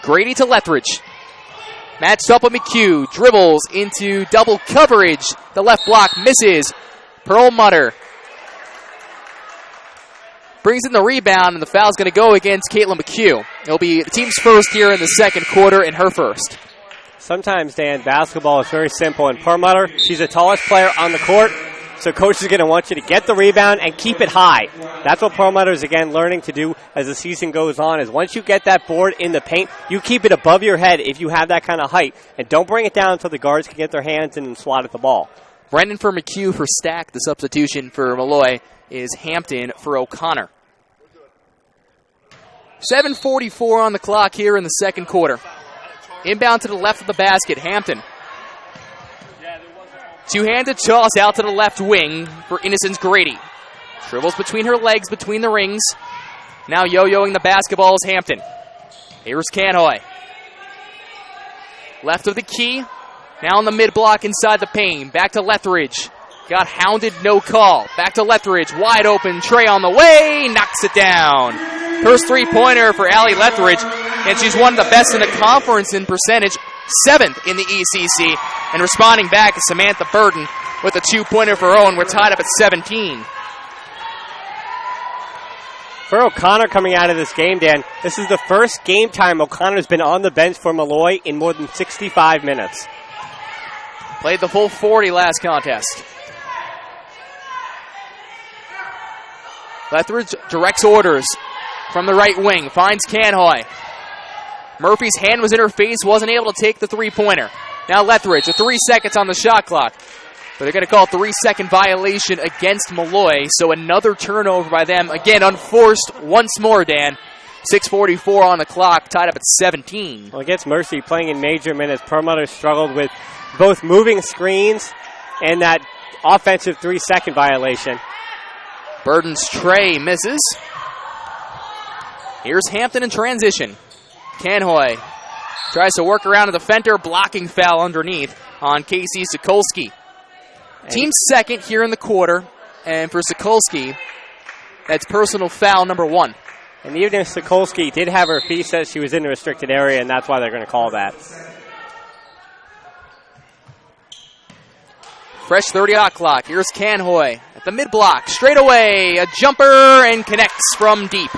Grady to Lethbridge. Matched up with McHugh. Dribbles into double coverage. The left block misses. Perlmutter brings in the rebound, and the foul's going to go against Caitlin McHugh. It'll be the team's first here in the second quarter and her first. Sometimes, Dan, basketball is very simple. And Perlmutter, she's the tallest player on the court, so coach is going to want you to get the rebound and keep it high. That's what Perlmutter is, again, learning to do as the season goes on, is once you get that board in the paint, you keep it above your head if you have that kind of height, and don't bring it down until the guards can get their hands in and swat at the ball. Brendan for McHugh for Stac. The substitution for Molloy is Hampton for O'Connor. 7:44 on the clock here in the second quarter. Inbound to the left of the basket, Hampton. Two-handed toss out to the left wing for Innocence Grady. Dribbles between her legs, between the rings. Now yo-yoing the basketball is Hampton. Here's Canhoy. Left of the key. Now on the mid-block inside the paint. Back to Lethbridge. Got hounded, no call. Back to Lethbridge. Wide open. Trey on the way. Knocks it down. First three-pointer for Allie Lethbridge. And she's one of the best in the conference in percentage. 7th in the ECC. And responding back is Samantha Burton with a 2-pointer for her own. We're tied up at 17. For O'Connor coming out of this game, Dan, this is the first game time O'Connor's been on the bench for Molloy in more than 65 minutes. Played the full 40 last contest. Lethbridge directs orders from the right wing. Finds Canhoy. Murphy's hand was in her face, wasn't able to take the three-pointer. Now Lethbridge, 3 seconds on the shot clock. But they're going to call a 3-second violation against Molloy, so another turnover by them. Again, unforced once more, Dan. 6:44 on the clock, tied up at 17. Well, against Mercy, playing in major minutes, Perlmutter struggled with both moving screens and that offensive 3-second violation. Burden's tray misses. Here's Hampton in transition. Canhoy tries to work around a defender, blocking foul underneath on Casey Sokolski. Team second here in the quarter, and for Sokolski, that's personal foul number 1. And even if Sokolski did have her feet set, she was in the restricted area, and that's why they're going to call that. Fresh 30-out clock. Here's Canhoy at the mid-block. Straight away, a jumper, and connects from deep.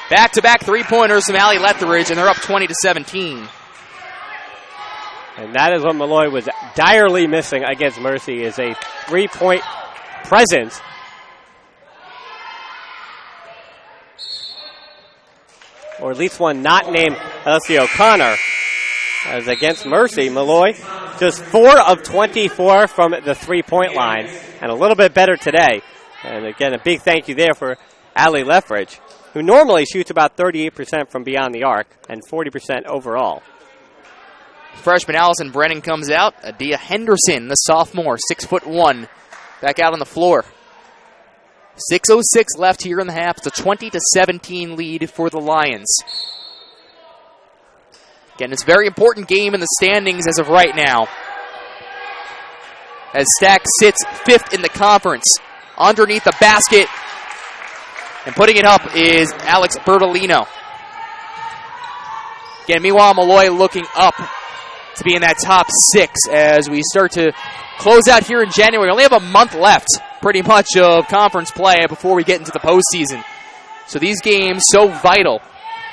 Back-to-back three-pointers from Allie Lethbridge, and they're up 20-17. And that is what Molloy was direly missing against Mercy, is a three-point presence. or at least one not named Elsie O'Connor. As against Mercy, Molloy just 4 of 24 from the three-point line, and a little bit better today. And again, a big thank you there for Allie Leffridge, who normally shoots about 38% from beyond the arc and 40% overall. Freshman Allison Brennan comes out. Adia Henderson, the sophomore, 6'1", back out on the floor. 6:06 left here in the half. It's a 20-17 lead for the Lions. Again, it's a very important game in the standings as of right now, as Stac sits 5th in the conference. Underneath the basket, and putting it up is Alex Bertolino. Again, meanwhile, Molloy looking up to be in that top 6 as we start to close out here in January. We only have a month left, pretty much, of conference play before we get into the postseason. So these games so vital.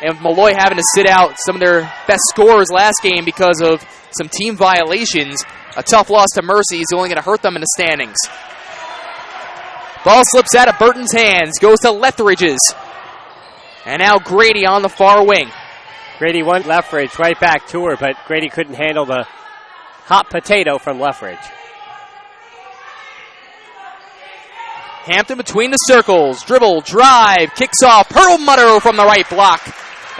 And Molloy having to sit out some of their best scorers last game because of some team violations. A tough loss to Mercy is only going to hurt them in the standings. Ball slips out of Burton's hands, goes to Lethridge's. And now Grady on the far wing. Grady won Lethridge right back to her, but Grady couldn't handle the hot potato from Lethridge. Hampton between the circles. Dribble, drive, kicks off. Perlmutter from the right block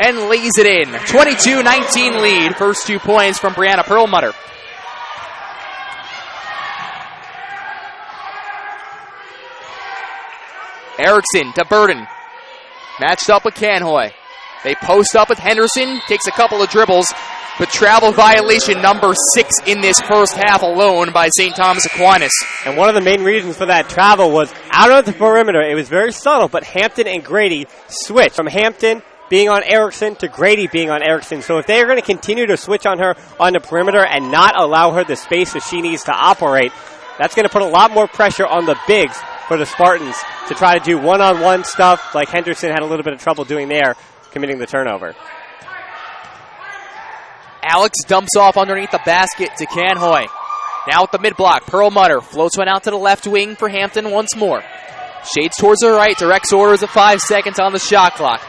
and lays it in. 22-19 lead. First 2 points from Brianna Perlmutter. Erickson to Burden. Matched up with Canhoy. They post up with Henderson. Takes a couple of dribbles. But travel violation number 6 in this first half alone by St. Thomas Aquinas. And one of the main reasons for that travel was out of the perimeter. It was very subtle, but Hampton and Grady switched from Hampton being on Erickson to Grady being on Erickson. So if they are going to continue to switch on her on the perimeter and not allow her the space that she needs to operate, that's going to put a lot more pressure on the bigs for the Spartans to try to do one-on-one stuff like Henderson had a little bit of trouble doing there, committing the turnover. Alex dumps off underneath the basket to Canhoy. Now at the mid-block, Perlmutter floats one out to the left wing for Hampton once more. Shades towards the right, directs orders of 5 seconds on the shot clock.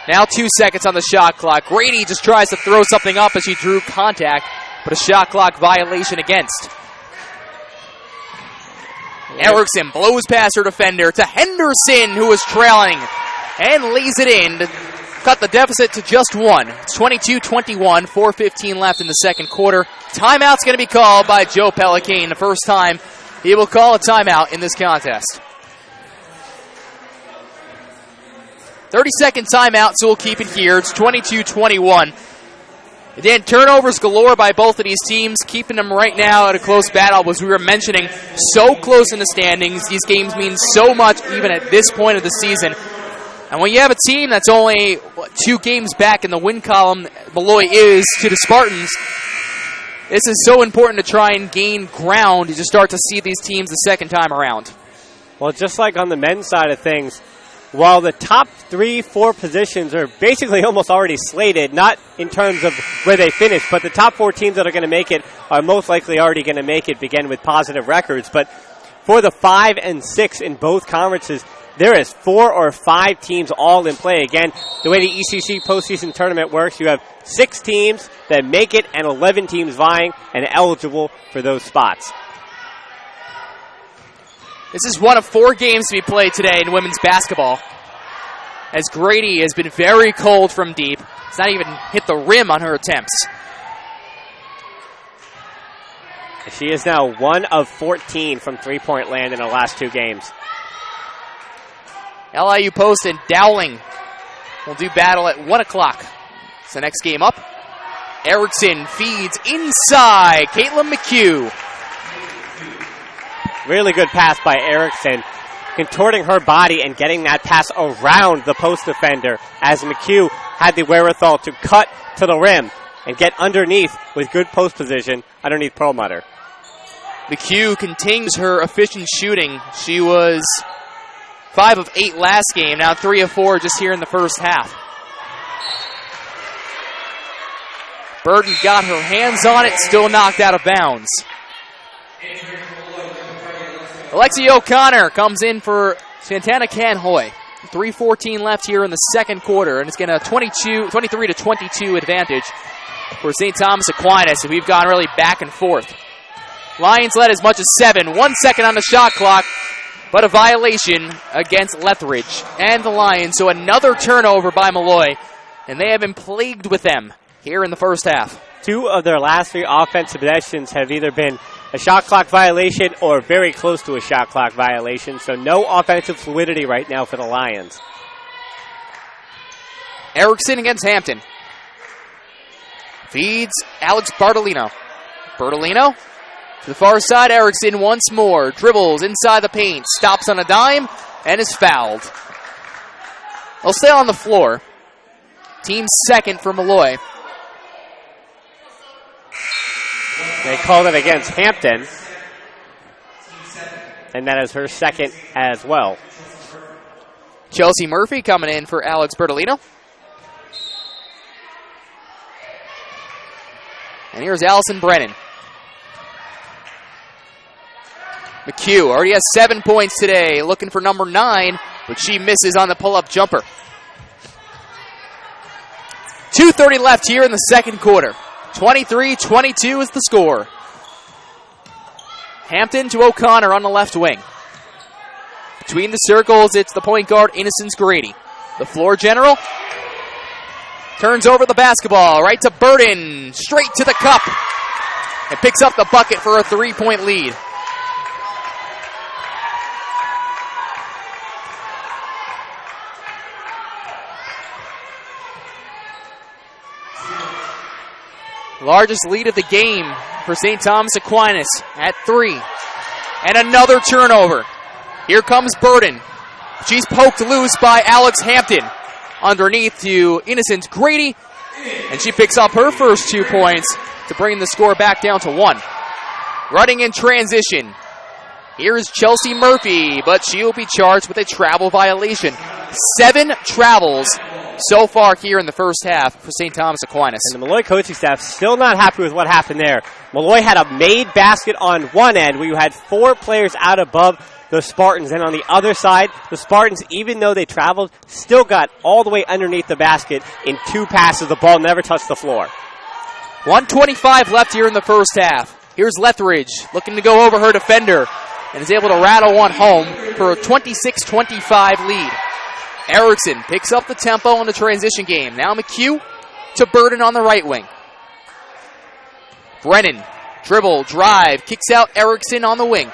Now 2 seconds on the shot clock. Grady just tries to throw something up as she drew contact, but a shot clock violation against. Erickson blows past her defender to Henderson, who is trailing, and lays it in to cut the deficit to just 1. It's 22-21, 4:15 left in the second quarter. Timeout's going to be called by Joe Pellicane. The first time he will call a timeout in this contest. 30-second timeout, so we'll keep it here. It's 22-21. Again, turnovers galore by both of these teams, keeping them right now at a close battle, as we were mentioning, so close in the standings. These games mean so much even at this point of the season. And when you have a team that's only 2 games back in the win column, Molloy is, to the Spartans, this is so important to try and gain ground to start to see these teams the second time around. Well, just like on the men's side of things, while the top 3-4 positions are basically almost already slated, not in terms of where they finish, but the top 4 teams that are going to make it are most likely already going to make it, begin with positive records. But for the 5 and 6 in both conferences, there is 4 or 5 teams all in play. Again, the way the ECC postseason tournament works, you have 6 teams that make it and 11 teams vying and eligible for those spots. This is one of 4 games to be played today in women's basketball, as Grady has been very cold from deep. It's not even hit the rim on her attempts. She is now 1 of 14 from three-point land in her last 2 games. LIU Post and Dowling will do battle at 1 o'clock. It's the next game up. Erickson feeds inside. Caitlin McHugh. Really good pass by Erickson, contorting her body and getting that pass around the post defender as McHugh had the wherewithal to cut to the rim and get underneath with good post position underneath Perlmutter. McHugh continues her efficient shooting. She was 5 of 8 last game, now 3 of 4 just here in the first half. Burton got her hands on it, still knocked out of bounds. Alexi O'Connor comes in for Santana Canhoy. 3:14 left here in the second quarter, and it's going to 23-22 advantage for St. Thomas Aquinas, and we've gone really back and forth. Lions led as much as 7. 1 second on the shot clock, but a violation against Lethbridge and the Lions. So another turnover by Molloy, and they have been plagued with them here in the first half. 2 of their last 3 offensive possessions have either been a shot clock violation or very close to a shot clock violation, so no offensive fluidity right now for the Lions. Erickson against Hampton. Feeds Alex Bartolino. Bartolino to the far side. Erickson once more. Dribbles inside the paint. Stops on a dime and is fouled. They'll stay on the floor. Team second for Molloy. They called it against Hampton. And that is her second as well. Chelsea Murphy coming in for Alex Bertolino. And here's Allison Brennan. McHugh already has 7 points today, looking for number 9, but she misses on the pull-up jumper. 2:30 left here in the second quarter. 23-22 is the score. Hampton to O'Connor on the left wing. Between the circles, it's the point guard, Innocence Grady. The floor general turns over the basketball right to Burden, straight to the cup, and picks up the bucket for a 3-point lead. Largest lead of the game for St. Thomas Aquinas at 3. And another turnover. Here comes Burden. She's poked loose by Alex Hampton. Underneath to Innocent Grady. And she picks up her first 2 points to bring the score back down to 1. Running in transition. Here's Chelsea Murphy, but she will be charged with a travel violation. 7 travels so far here in the first half for St. Thomas Aquinas. And the Molloy coaching staff still not happy with what happened there. Molloy had a made basket on one end where you had 4 players out above the Spartans. And on the other side, the Spartans, even though they traveled, still got all the way underneath the basket in 2 passes. The ball never touched the floor. 1:25 left here in the first half. Here's Lethbridge looking to go over her defender and is able to rattle one home for a 26-25 lead. Erickson picks up the tempo in the transition game. Now McHugh to Burden on the right wing. Brennan, dribble, drive, kicks out Erickson on the wing.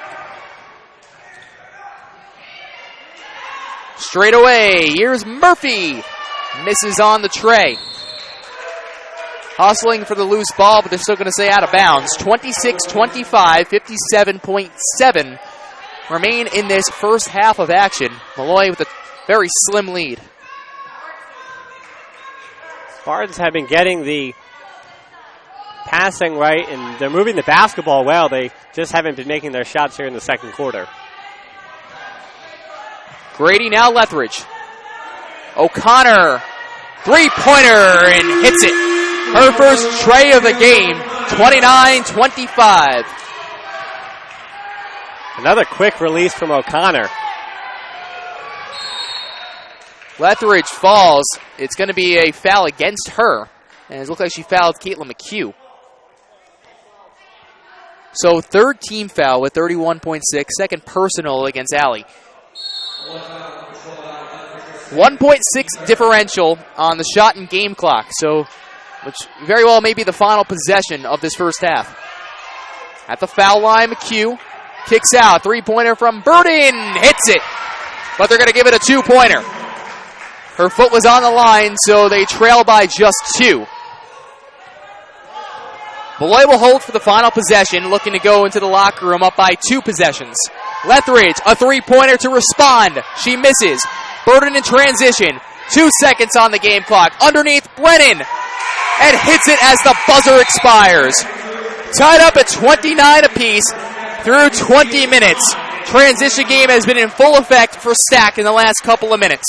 Straight away, here's Murphy. Misses on the tray. Hustling for the loose ball, but they're still going to say out of bounds. 26-25, 57.7 remain in this first half of action. Molloy with a very slim lead. Spartans have been getting the passing right, and they're moving the basketball well. They just haven't been making their shots here in the second quarter. Grady now Lethbridge. O'Connor, three-pointer, and hits it. Her first tray of the game, 29-25. Another quick release from O'Connor. Lethbridge falls. It's going to be a foul against her. And it looks like she fouled Caitlin McHugh. So third team foul with 31.6. Second personal against Allie. 1.6 differential on the shot and game clock. So, which very well may be the final possession of this first half. At the foul line, McHugh kicks out. Three-pointer from Burden. Hits it. But they're going to give it a two-pointer. Her foot was on the line, so they trail by just 2. Molloy will hold for the final possession, looking to go into the locker room up by 2 possessions. Lethbridge, a three-pointer to respond. She misses. Burden in transition. 2 seconds on the game clock. Underneath, Brennan. And hits it as the buzzer expires. Tied up at 29 apiece through 20 minutes. Transition game has been in full effect for Stac in the last couple of minutes.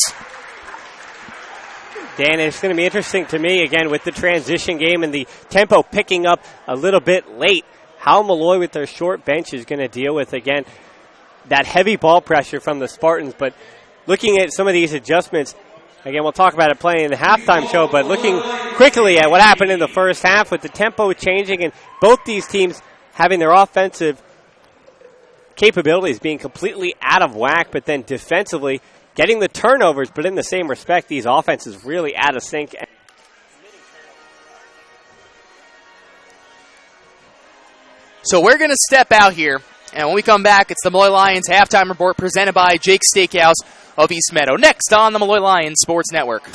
Dan, it's going to be interesting to me, again, with the transition game and the tempo picking up a little bit late, how Molloy with their short bench is going to deal with, again, that heavy ball pressure from the Spartans. But looking at some of these adjustments, again, we'll talk about it playing in the halftime show, but looking quickly at what happened in the first half with the tempo changing and both these teams having their offensive capabilities being completely out of whack, but then defensively getting the turnovers, but in the same respect, these offenses really out of sync. So we're going to step out here, and when we come back, it's the Molloy Lions halftime report presented by Jake's Steakhouse of East Meadow. Next on the Molloy Lions Sports Network.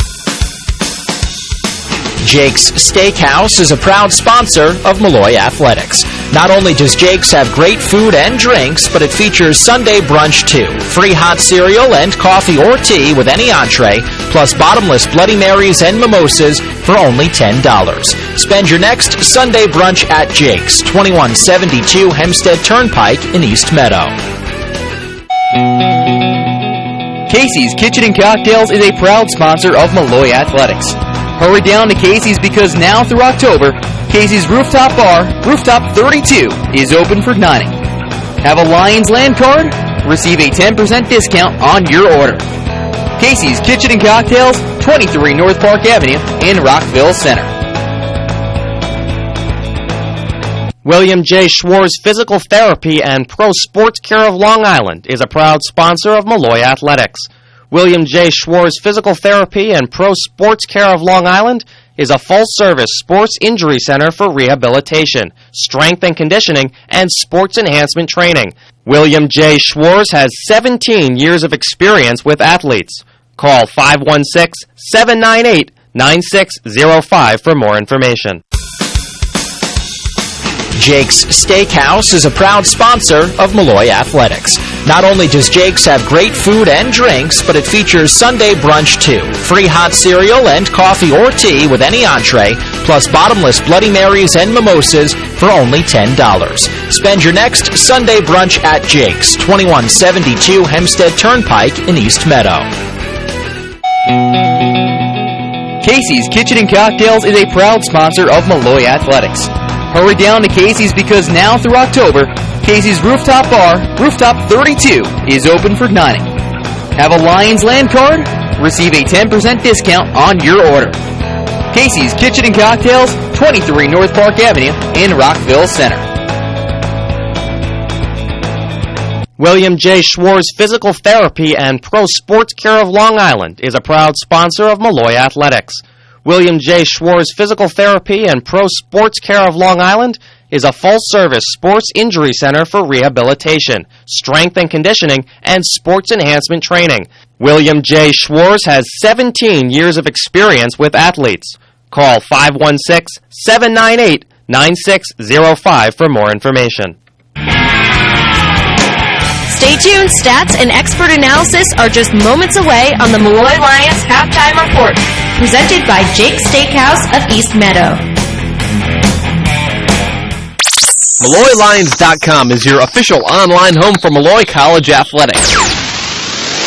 Jake's Steakhouse is a proud sponsor of Molloy Athletics. Not only does Jake's have great food and drinks, but it features Sunday brunch too. Free hot cereal and coffee or tea with any entree, plus bottomless Bloody Marys and mimosas for only $10. Spend your next Sunday brunch at Jake's, 2172 Hempstead Turnpike in East Meadow. Casey's Kitchen and Cocktails is a proud sponsor of Molloy Athletics. Hurry down to Casey's because now through October, Casey's Rooftop Bar, Rooftop 32, is open for dining. Have a Lions Land card? Receive a 10% discount on your order. Casey's Kitchen and Cocktails, 23 North Park Avenue in Rockville Center. William J. Schwartz Physical Therapy and Pro Sports Care of Long Island is a proud sponsor of Molloy Athletics. William J. Schwartz Physical Therapy and Pro Sports Care of Long Island is a full-service sports injury center for rehabilitation, strength and conditioning, and sports enhancement training. William J. Schwartz has 17 years of experience with athletes. Call 516-798-9605 for more information. Jake's Steakhouse is a proud sponsor of Molloy Athletics. Not only does Jake's have great food and drinks, but it features Sunday brunch too. Free hot cereal and coffee or tea with any entree, plus bottomless Bloody Marys and mimosas for only $10. Spend your next Sunday brunch at Jake's, 2172 Hempstead Turnpike in East Meadow. Casey's Kitchen and Cocktails is a proud sponsor of Molloy Athletics. Hurry down to Casey's because now through October, Casey's Rooftop Bar, Rooftop 32, is open for dining. Have a Lions Land card? Receive a 10% discount on your order. Casey's Kitchen and Cocktails, 23 North Park Avenue in Rockville Center. William J. Schwartz Physical Therapy and Pro Sports Care of Long Island is a proud sponsor of Molloy Athletics. William J. Schwartz Physical Therapy and Pro Sports Care of Long Island is a full-service sports injury center for rehabilitation, strength and conditioning, and sports enhancement training. William J. Schwartz has 17 years of experience with athletes. Call 516-798-9605 for more information. Stay tuned. Stats and expert analysis are just moments away on the Molloy Lions Halftime Report, presented by Jake's Steakhouse of East Meadow. MolloyLions.com is your official online home for Molloy College athletics.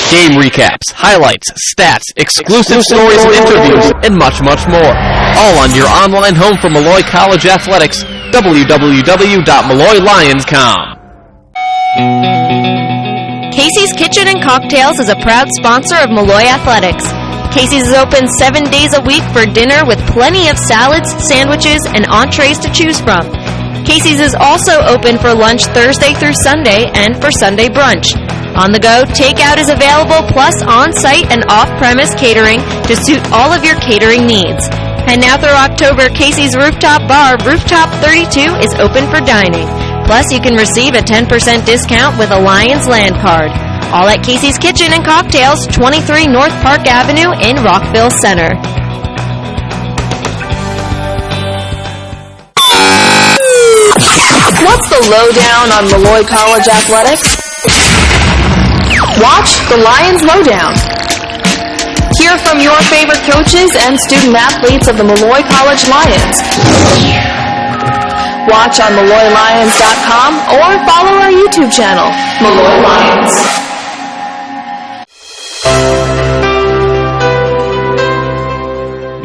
Game recaps, highlights, stats, exclusive stories and interviews, and much, much more. All on your online home for Molloy College athletics, www.molloylions.com. Casey's Kitchen and Cocktails is a proud sponsor of Molloy Athletics. Casey's is open 7 days a week for dinner with plenty of salads, sandwiches, and entrees to choose from. Casey's is also open for lunch Thursday through Sunday and for Sunday brunch. On the go, takeout is available, plus on-site and off-premise catering to suit all of your catering needs. And now through October, Casey's Rooftop Bar, Rooftop 32, is open for dining. Plus, you can receive a 10% discount with a Lions Land card. All at Casey's Kitchen and Cocktails, 23 North Park Avenue in Rockville Center. What's the lowdown on Molloy College athletics? Watch the Lions Lowdown. Hear from your favorite coaches and student athletes of the Molloy College Lions. Watch on MolloyLions.com or follow our YouTube channel, Molloy Lions.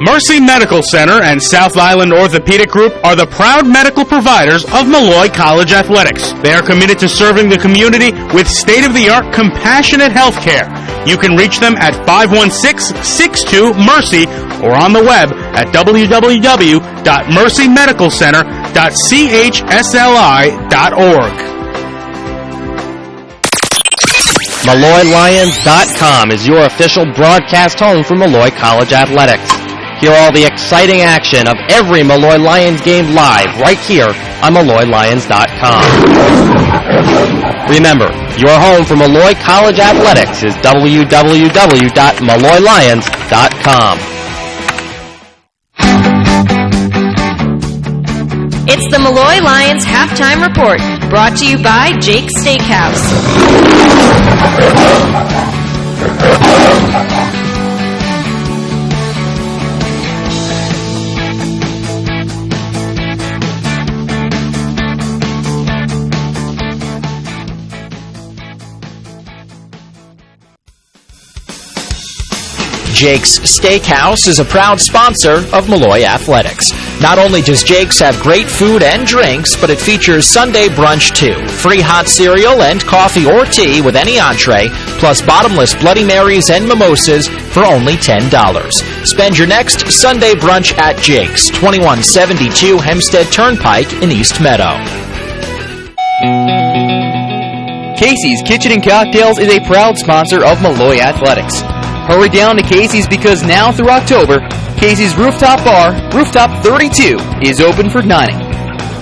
Mercy Medical Center and South Island Orthopedic Group are the proud medical providers of Molloy College Athletics. They are committed to serving the community with state-of-the-art compassionate health care. You can reach them at 516-62-MERCY or on the web at www.mercymedicalcenter.chsli.org. MolloyLions.com is your official broadcast home for Molloy College Athletics. Hear all the exciting action of every Molloy Lions game live right here on MolloyLions.com. Remember, your home for Molloy College Athletics is www.MolloyLions.com. It's the Molloy Lions Halftime Report, brought to you by Jake's Steakhouse. Jake's Steakhouse is a proud sponsor of Molloy Athletics. Not only does Jake's have great food and drinks, but it features Sunday brunch too. Free hot cereal and coffee or tea with any entree, plus bottomless Bloody Marys and mimosas for only $10. Spend your next Sunday brunch at Jake's, 2172 Hempstead Turnpike in East Meadow. Casey's Kitchen and Cocktails is a proud sponsor of Molloy Athletics. Hurry down to Casey's because now through October, Casey's Rooftop Bar, Rooftop 32, is open for dining.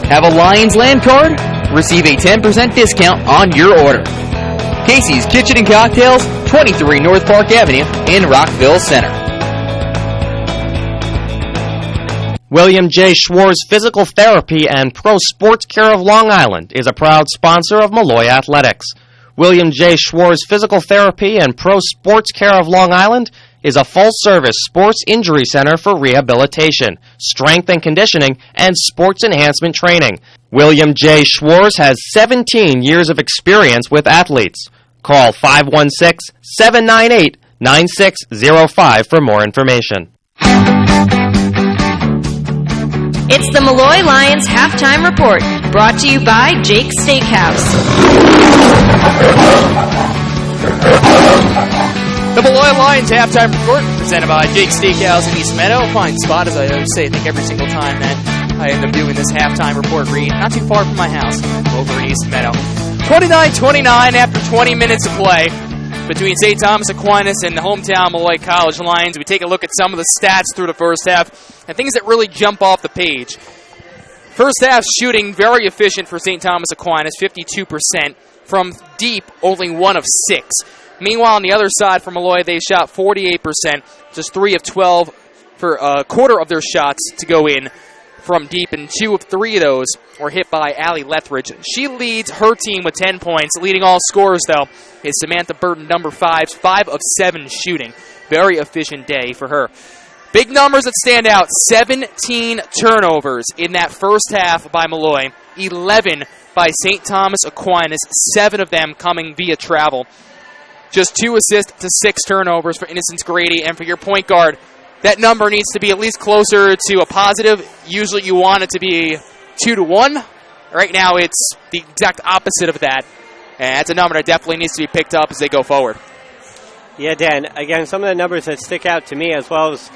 Have a Lions Land card? Receive a 10% discount on your order. Casey's Kitchen and Cocktails, 23 North Park Avenue in Rockville Center. William J. Schwarz Physical Therapy and Pro Sports Care of Long Island is a proud sponsor of Molloy Athletics. William J. Schwarz Physical Therapy and Pro Sports Care of Long Island is a full-service sports injury center for rehabilitation, strength and conditioning, and sports enhancement training. William J. Schwarz has 17 years of experience with athletes. Call 516-798-9605 for more information. It's the Molloy Lions Halftime Report, brought to you by Jake's Steakhouse. The Molloy Lions Halftime Report, presented by Jake's Steakhouse in East Meadow. Fine spot, as I always say, I think every single time that I end up doing this halftime report read. Not too far from my house, over in East Meadow. 29-29 after 20 minutes of play between St. Thomas Aquinas and the hometown Molloy College Lions. We take a look at some of the stats through the first half and things that really jump off the page. First half shooting very efficient for St. Thomas Aquinas, 52%. From deep, only 1 of 6. Meanwhile, on the other side for Molloy, they shot 48%, just 3 of 12 for a quarter of their shots to go in from deep, and 2 of 3 of those were hit by Allie Lethbridge. She leads her team with 10 points. Leading all scorers, though, is Samantha Burton, number 5, 5 of 7 shooting. Very efficient day for her. Big numbers that stand out, 17 turnovers in that first half by Molloy, 11 by St. Thomas Aquinas, 7 of them coming via travel. Just 2 assists to 6 turnovers for Innocence Grady, and for your point guard, that number needs to be at least closer to a positive. Usually you want it to be 2-1. Right now it's the exact opposite of that, and that's a number that definitely needs to be picked up as they go forward. Yeah, Dan, again, some of the numbers that stick out to me, as well as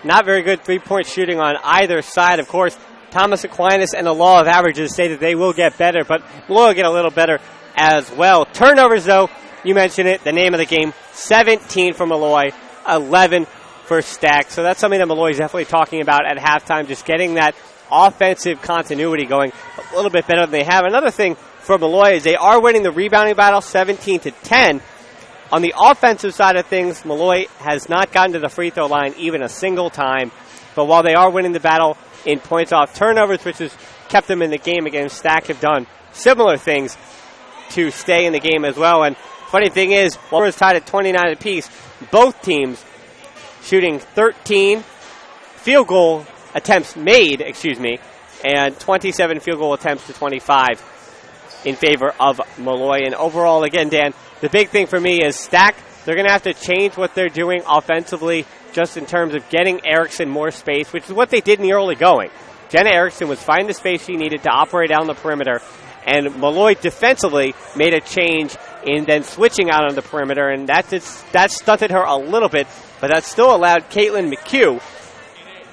not very good three-point shooting on either side. Of course, Thomas Aquinas and the law of averages say that they will get better, but Molloy will get a little better as well. Turnovers, though, you mentioned it, the name of the game, 17 for Molloy, 11 for Stac. So that's something that Molloy is definitely talking about at halftime, just getting that offensive continuity going a little bit better than they have. Another thing for Molloy is they are winning the rebounding battle 17-10. On the offensive side of things, Molloy has not gotten to the free throw line even a single time. But while they are winning the battle in points off turnovers, which has kept them in the game against Stac, have done similar things to stay in the game as well. And funny thing is, while we're tied at 29 apiece, both teams shooting 13 field goal attempts made, and 27 field goal attempts to 25 in favor of Molloy. And overall, again, Dan, the big thing for me is Stac. They're going to have to change what they're doing offensively just in terms of getting Erickson more space, which is what they did in the early going. Jenna Erickson was finding the space she needed to operate down the perimeter, and Molloy defensively made a change in then switching out on the perimeter, and that stunted her a little bit, but that still allowed Caitlin McHugh,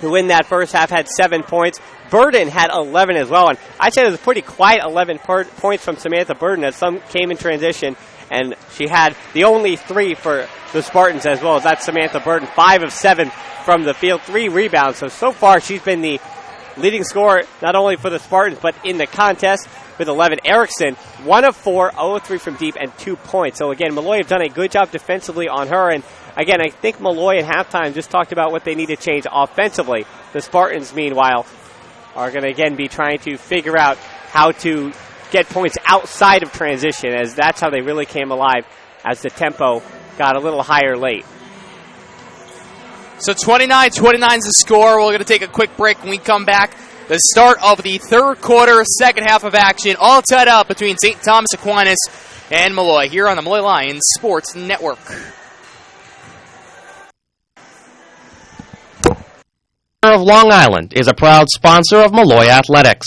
who in that first half had 7 points. Burden had 11 as well, and I said it was a pretty quiet 11 points from Samantha Burden as some came in transition, and she had the only 3 for the Spartans as well as that Samantha Burden, 5 of 7 from the field, 3 rebounds. So far she's been the leading scorer not only for the Spartans but in the contest with 11. Erickson, 1 of 4, 0 of 3 from deep, and 2 points. So again, Molloy have done a good job defensively on her, and again, I think Molloy at halftime just talked about what they need to change offensively. The Spartans, meanwhile, are going to again be trying to figure out how to get points outside of transition, as that's how they really came alive as the tempo got a little higher late. So 29-29 is the score. We're going to take a quick break. When we come back, the start of the third quarter, second half of action, all tied up between St. Thomas Aquinas and Molloy here on the Molloy Lions Sports Network. Of Long Island is a proud sponsor of Molloy Athletics.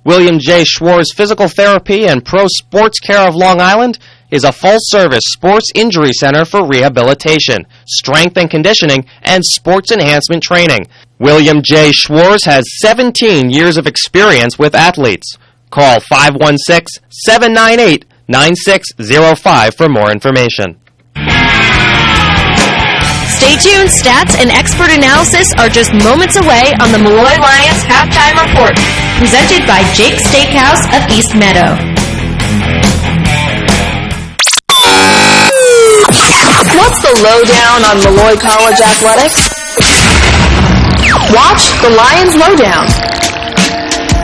William J. Schwartz Physical Therapy and Pro Sports Care of Long Island is a full-service sports injury center for rehabilitation, strength and conditioning, and sports enhancement training. William J. Schwartz has 17 years of experience with athletes. Call 516-798-9605 for more information. Stay tuned, stats and expert analysis are just moments away on the Molloy Lions Halftime Report, presented by Jake's Steakhouse of East Meadow. What's the lowdown on Molloy College athletics? Watch the Lions Lowdown.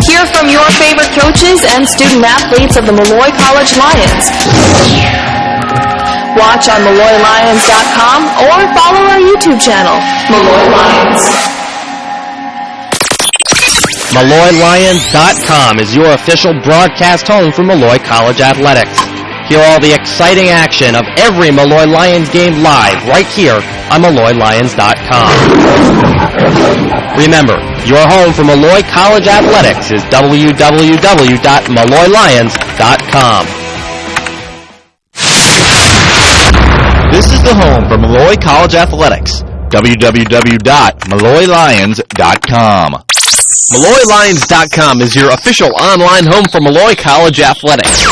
Hear from your favorite coaches and student athletes of the Molloy College Lions. Watch on MolloyLions.com or follow our YouTube channel, Molloy Lions. MolloyLions.com is your official broadcast home for Molloy College Athletics. Hear all the exciting action of every Molloy Lions game live right here on MolloyLions.com. Remember, your home for Molloy College Athletics is www.MolloyLions.com. This is the home for Molloy College Athletics. www.MolloyLions.com. MolloyLions.com is your official online home for Molloy College Athletics.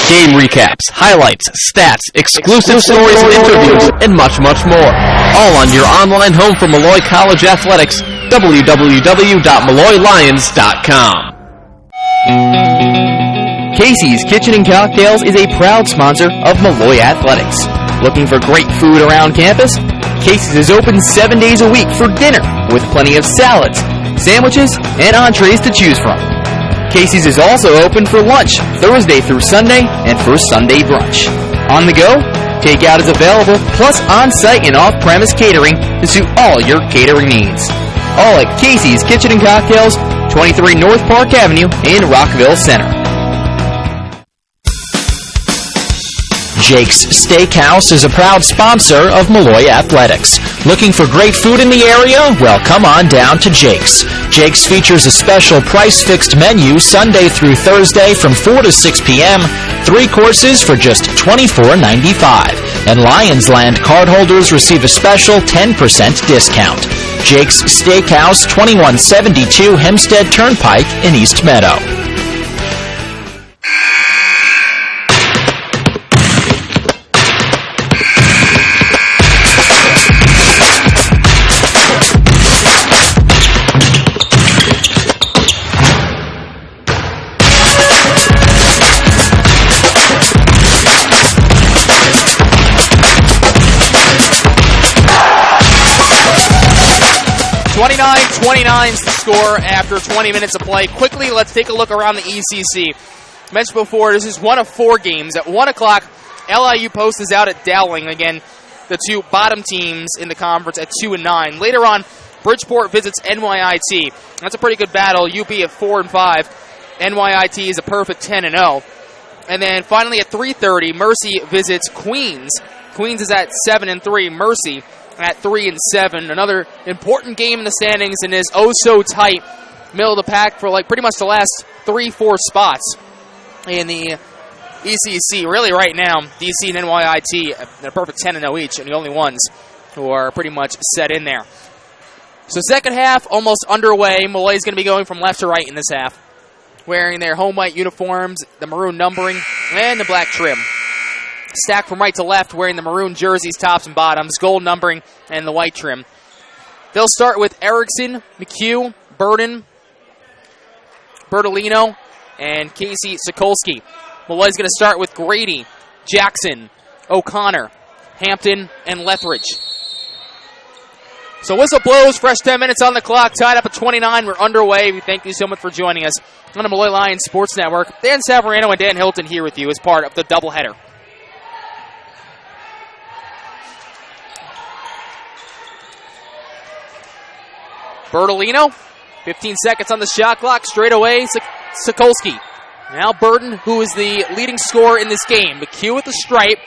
Game recaps, highlights, stats, exclusive stories and interviews, and much, much more. All on your online home for Molloy College Athletics, www.MolloyLions.com. Casey's Kitchen and Cocktails is a proud sponsor of Molloy Athletics. Looking for great food around campus? Casey's is open 7 days a week for dinner with plenty of salads, sandwiches, and entrees to choose from. Casey's is also open for lunch Thursday through Sunday and for Sunday brunch. On the go, takeout is available, plus on-site and off-premise catering to suit all your catering needs. All at Casey's Kitchen and Cocktails, 23 North Park Avenue in Rockville Center. Jake's Steakhouse is a proud sponsor of Molloy Athletics. Looking for great food in the area? Well, come on down to Jake's. Jake's features a special price-fixed menu Sunday through Thursday from 4 to 6 p.m., 3 courses for just $24.95. And Lions Land cardholders receive a special 10% discount. Jake's Steakhouse, 2172 Hempstead Turnpike in East Meadow. Is the score after 20 minutes of play. Quickly, let's take a look around the ECC. Mentioned before, this is one of 4 games. At 1 o'clock, LIU Post is out at Dowling. Again, the 2 bottom teams in the conference at 2 and 9. Later on, Bridgeport visits NYIT. That's a pretty good battle. UP at 4 and 5. NYIT is a perfect 10 and 0. And then finally at 3:30, Mercy visits Queens. Queens is at 7 and 3. Mercy at 3-7. Another important game in the standings and is oh so tight. Middle of the pack for like pretty much the last 3-4 spots in the ECC. Really right now, DC and NYIT, they're perfect 10-0 each, and the only ones who are pretty much set in there. So second half almost underway. Molloy is going to be going from left to right in this half, wearing their home white uniforms, the maroon numbering, and the black trim. Stack from right to left, wearing the maroon jerseys, tops and bottoms, gold numbering, and the white trim. They'll start with Erickson, McHugh, Burden, Bertolino, and Casey Sokolsky. Molloy's going to start with Grady, Jackson, O'Connor, Hampton, and Lethbridge. So whistle blows, fresh 10 minutes on the clock, tied up at 29. We're underway. We thank you so much for joining us on the Molloy Lions Sports Network. Dan Savarano and Dan Hilton here with you as part of the doubleheader. Bertolino, 15 seconds on the shot clock, straight away, Sokolsky. Now Burden, who is the leading scorer in this game. McHugh with the stripe,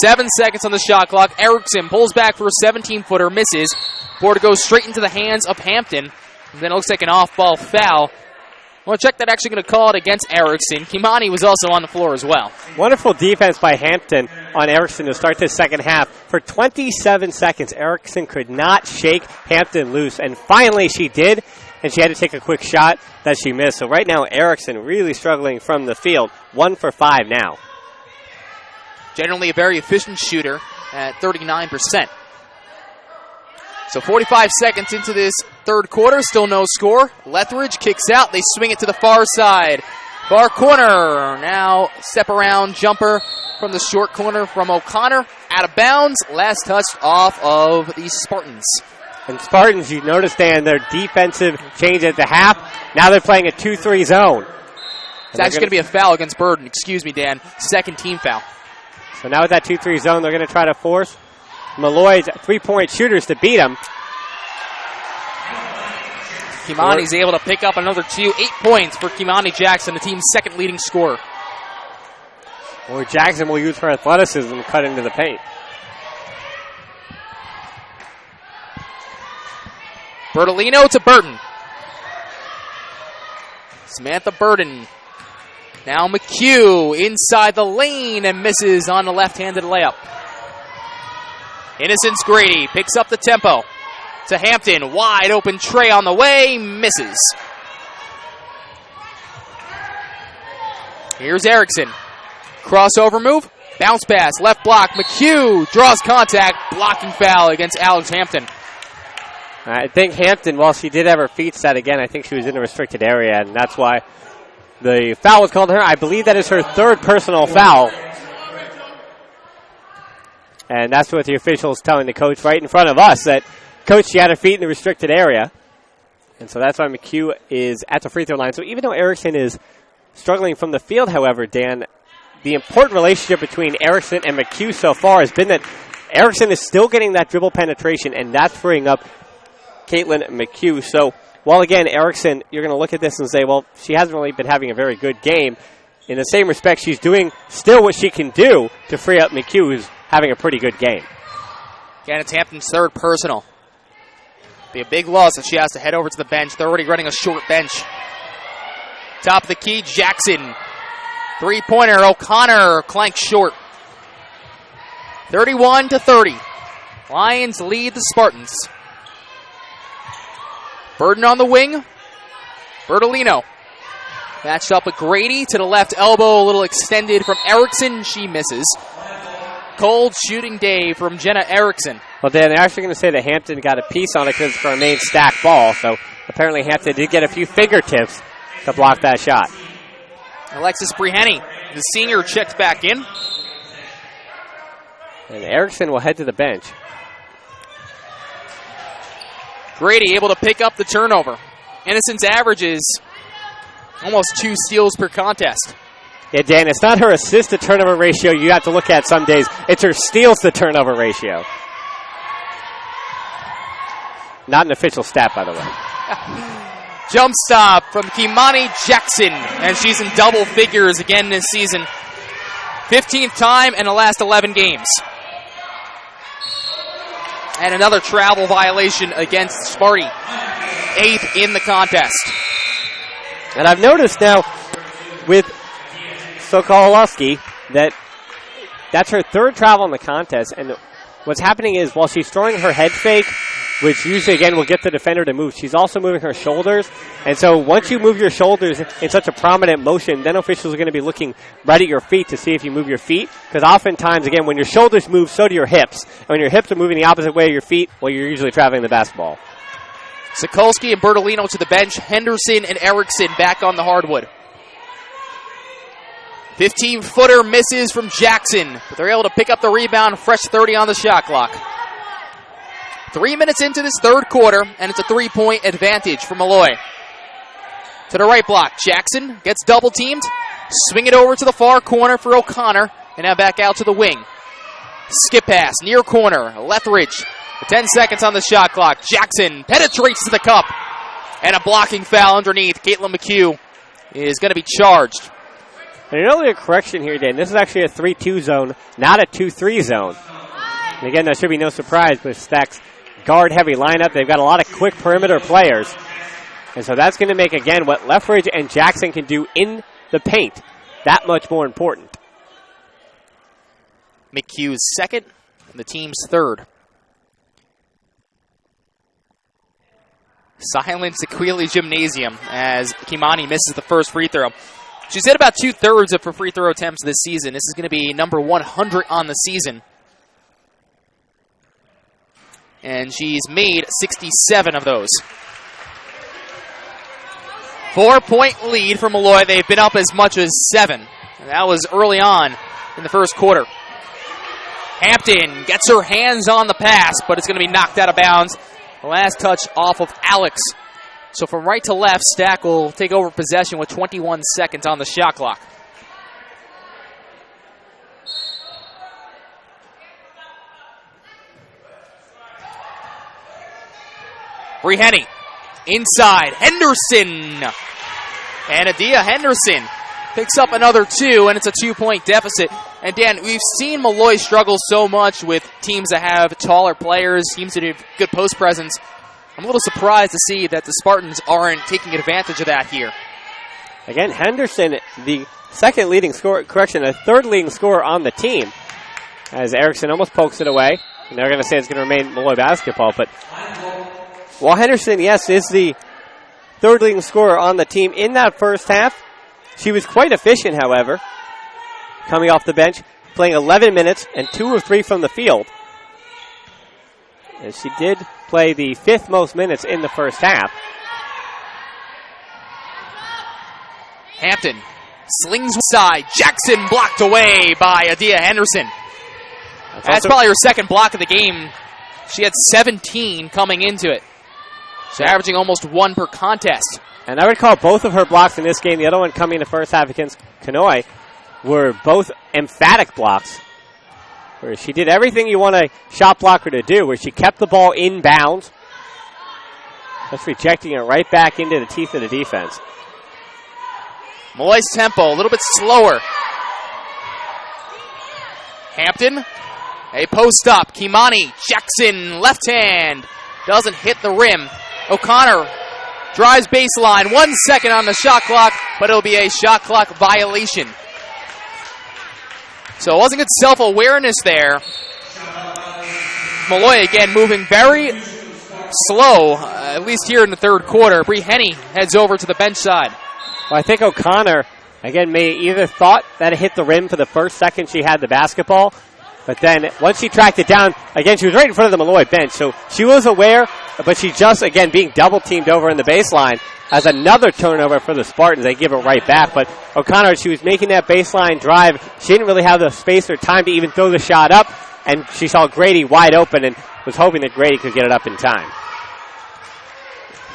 7 seconds on the shot clock. Erickson pulls back for a 17-footer, misses. Board goes straight into the hands of Hampton. And then it looks like an off-ball foul. Well, check that actually going to call it against Erickson. Kimani was also on the floor as well. Wonderful defense by Hampton on Erickson to start this second half. For 27 seconds, Erickson could not shake Hampton loose. And finally she did, and she had to take a quick shot that she missed. So right now, Erickson really struggling from the field. 1 for 5 now. Generally a very efficient shooter at 39%. So 45 seconds into this third quarter, still no score. Lethbridge kicks out. They swing it to the far side. Far corner. Now step around jumper from the short corner from O'Connor. Out of bounds. Last touch off of the Spartans. And Spartans, you notice, Dan, their defensive change at the half. Now they're playing a 2-3 zone. It's actually going to be a foul against Burden. Excuse me, Dan. Second team foul. So now with that 2-3 zone, they're going to try to force Molloy's three-point shooters to beat them. Kimani's able to pick up another 2. 8 points for Kimani Jackson, the team's second leading scorer. Or Jackson will use her athleticism to cut into the paint. Bertolino to Burton. Samantha Burton. Now McHugh inside the lane and misses on the left-handed layup. Innocence Grady picks up the tempo to Hampton. Wide open tray on the way, misses. Here's Erickson. Crossover move, bounce pass, left block. McHugh draws contact, blocking foul against Alex Hampton. I think Hampton, while she did have her feet set again, I think she was in the restricted area, and that's why the foul was called on her. I believe that is her third personal foul. And that's what the official is telling the coach right in front of us, that, Coach, she had her feet in the restricted area. And so that's why McHugh is at the free throw line. So even though Erickson is struggling from the field, however, Dan, the important relationship between Erickson and McHugh so far has been that Erickson is still getting that dribble penetration, and that's freeing up Caitlin McHugh. So while, again, Erickson, you're going to look at this and say, well, she hasn't really been having a very good game. In the same respect, she's doing still what she can do to free up McHugh, who's having a pretty good game. Again, it's Hampton's third personal. Be a big loss if she has to head over to the bench. They're already running a short bench. Top of the key, Jackson. Three-pointer, O'Connor clanks short. 31-30. Lions lead the Spartans. Burden on the wing. Bertolino. Matched up with Grady to the left elbow, a little extended from Erickson. She misses. Cold shooting day from Jenna Erickson. Well, Dan, they're actually going to say that Hampton got a piece on it because it's our main Stac ball. So apparently Hampton did get a few fingertips to block that shot. Alexis Breheny, the senior, checked back in. And Erickson will head to the bench. Grady able to pick up the turnover. Innocence averages almost 2 steals per contest. Yeah, Dan, it's not her assist to turnover ratio you have to look at some days. It's her steals to turnover ratio. Not an official stat, by the way. Jump stop from Kimani Jackson, and she's in double figures again this season. 15th time in the last 11 games. And another travel violation against Sparty. 8th in the contest. And I've noticed now with Sokolowski that's her 3rd travel in the contest. And what's happening is while she's throwing her head fake, which usually, again, will get the defender to move, she's also moving her shoulders. And so once you move your shoulders in such a prominent motion, then officials are going to be looking right at your feet to see if you move your feet. Because oftentimes, again, when your shoulders move, so do your hips. And when your hips are moving the opposite way of your feet, well, you're usually traveling the basketball. Sokolski and Bertolino to the bench. Henderson and Erickson back on the hardwood. 15-footer misses from Jackson, but they're able to pick up the rebound. Fresh 30 on the shot clock. 3 minutes into this 3rd quarter, and it's a 3-point advantage for Molloy. To the right block, Jackson gets double-teamed. Swing it over to the far corner for O'Connor, and now back out to the wing. Skip pass, near corner, Lethridge. 10 seconds on the shot clock. Jackson penetrates to the cup, and a blocking foul underneath. Caitlin McHugh is going to be charged. And an earlier correction here, Dan. This is actually a 3-2 zone, not a 2-3 zone. And again, that should be no surprise with Stac's guard-heavy lineup. They've got a lot of quick perimeter players. And so that's going to make, again, what Lethridge and Jackson can do in the paint that much more important. McHugh's 2nd, and the team's 3rd. Silence at Quealy Gymnasium as Kimani misses the first free throw. She's hit about 2/3 of her free throw attempts this season. This is going to be number 100 on the season. And she's made 67 of those. 4-point lead for Molloy. They've been up as much as 7. And that was early on in the first quarter. Hampton gets her hands on the pass, but it's going to be knocked out of bounds. The last touch off of Alex. So from right to left, Stac will take over possession with 21 seconds on the shot clock. Bree Henny inside. Henderson. And Adia Henderson picks up another 2, and it's a 2-point deficit. And Dan, we've seen Molloy struggle so much with teams that have taller players, teams that have good post presence. I'm a little surprised to see that the Spartans aren't taking advantage of that here. Again, Henderson, the third leading scorer on the team, as Erickson almost pokes it away. And they're going to say it's going to remain Molloy basketball. But while Henderson, yes, is the 3rd leading scorer on the team in that first half, she was quite efficient, however, coming off the bench, playing 11 minutes and 2 of 3 from the field. And she did play the 5th most minutes in the first half. Hampton slings side. Jackson blocked away by Adia Henderson. That's probably her 2nd block of the game. She had 17 coming into it. So averaging almost 1 per contest. And I would call both of her blocks in this game, the other one coming in the first half against Kanoi, were both emphatic blocks. Where she did everything you want a shot blocker to do, where she kept the ball in bounds, just rejecting it right back into the teeth of the defense. Molloy's tempo a little bit slower. Hampton, a post up. Kimani, Jackson, left hand, doesn't hit the rim. O'Connor drives baseline, 1 second on the shot clock, but it'll be a shot clock violation. So it wasn't good self-awareness there. Molloy again moving very slow, at least here in the 3rd quarter. Bree Henny heads over to the bench side. Well, I think O'Connor, again, may either thought that it hit the rim for the first second she had the basketball, but then once she tracked it down, again, she was right in front of the Molloy bench, so she was aware, but she just, again, being double-teamed over in the baseline as another turnover for the Spartans. They give it right back, but O'Connor, she was making that baseline drive. She didn't really have the space or time to even throw the shot up, and she saw Grady wide open and was hoping that Grady could get it up in time.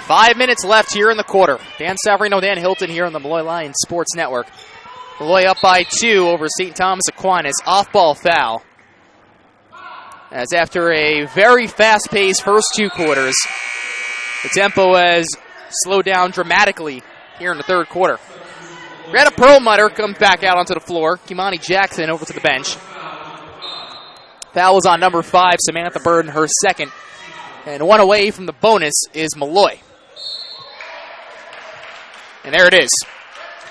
5 minutes left here in the quarter. Dan Savarino, Dan Hilton here on the Molloy Lions Sports Network. Molloy up by 2 over St. Thomas Aquinas. Off-ball foul. As after a very fast-paced first 2 quarters, the tempo has slowed down dramatically here in the 3rd quarter. Greta Perlmutter comes back out onto the floor. Kimani Jackson over to the bench. Foul was on number 5, Samantha Burden, her second. And one away from the bonus is Molloy. And there it is.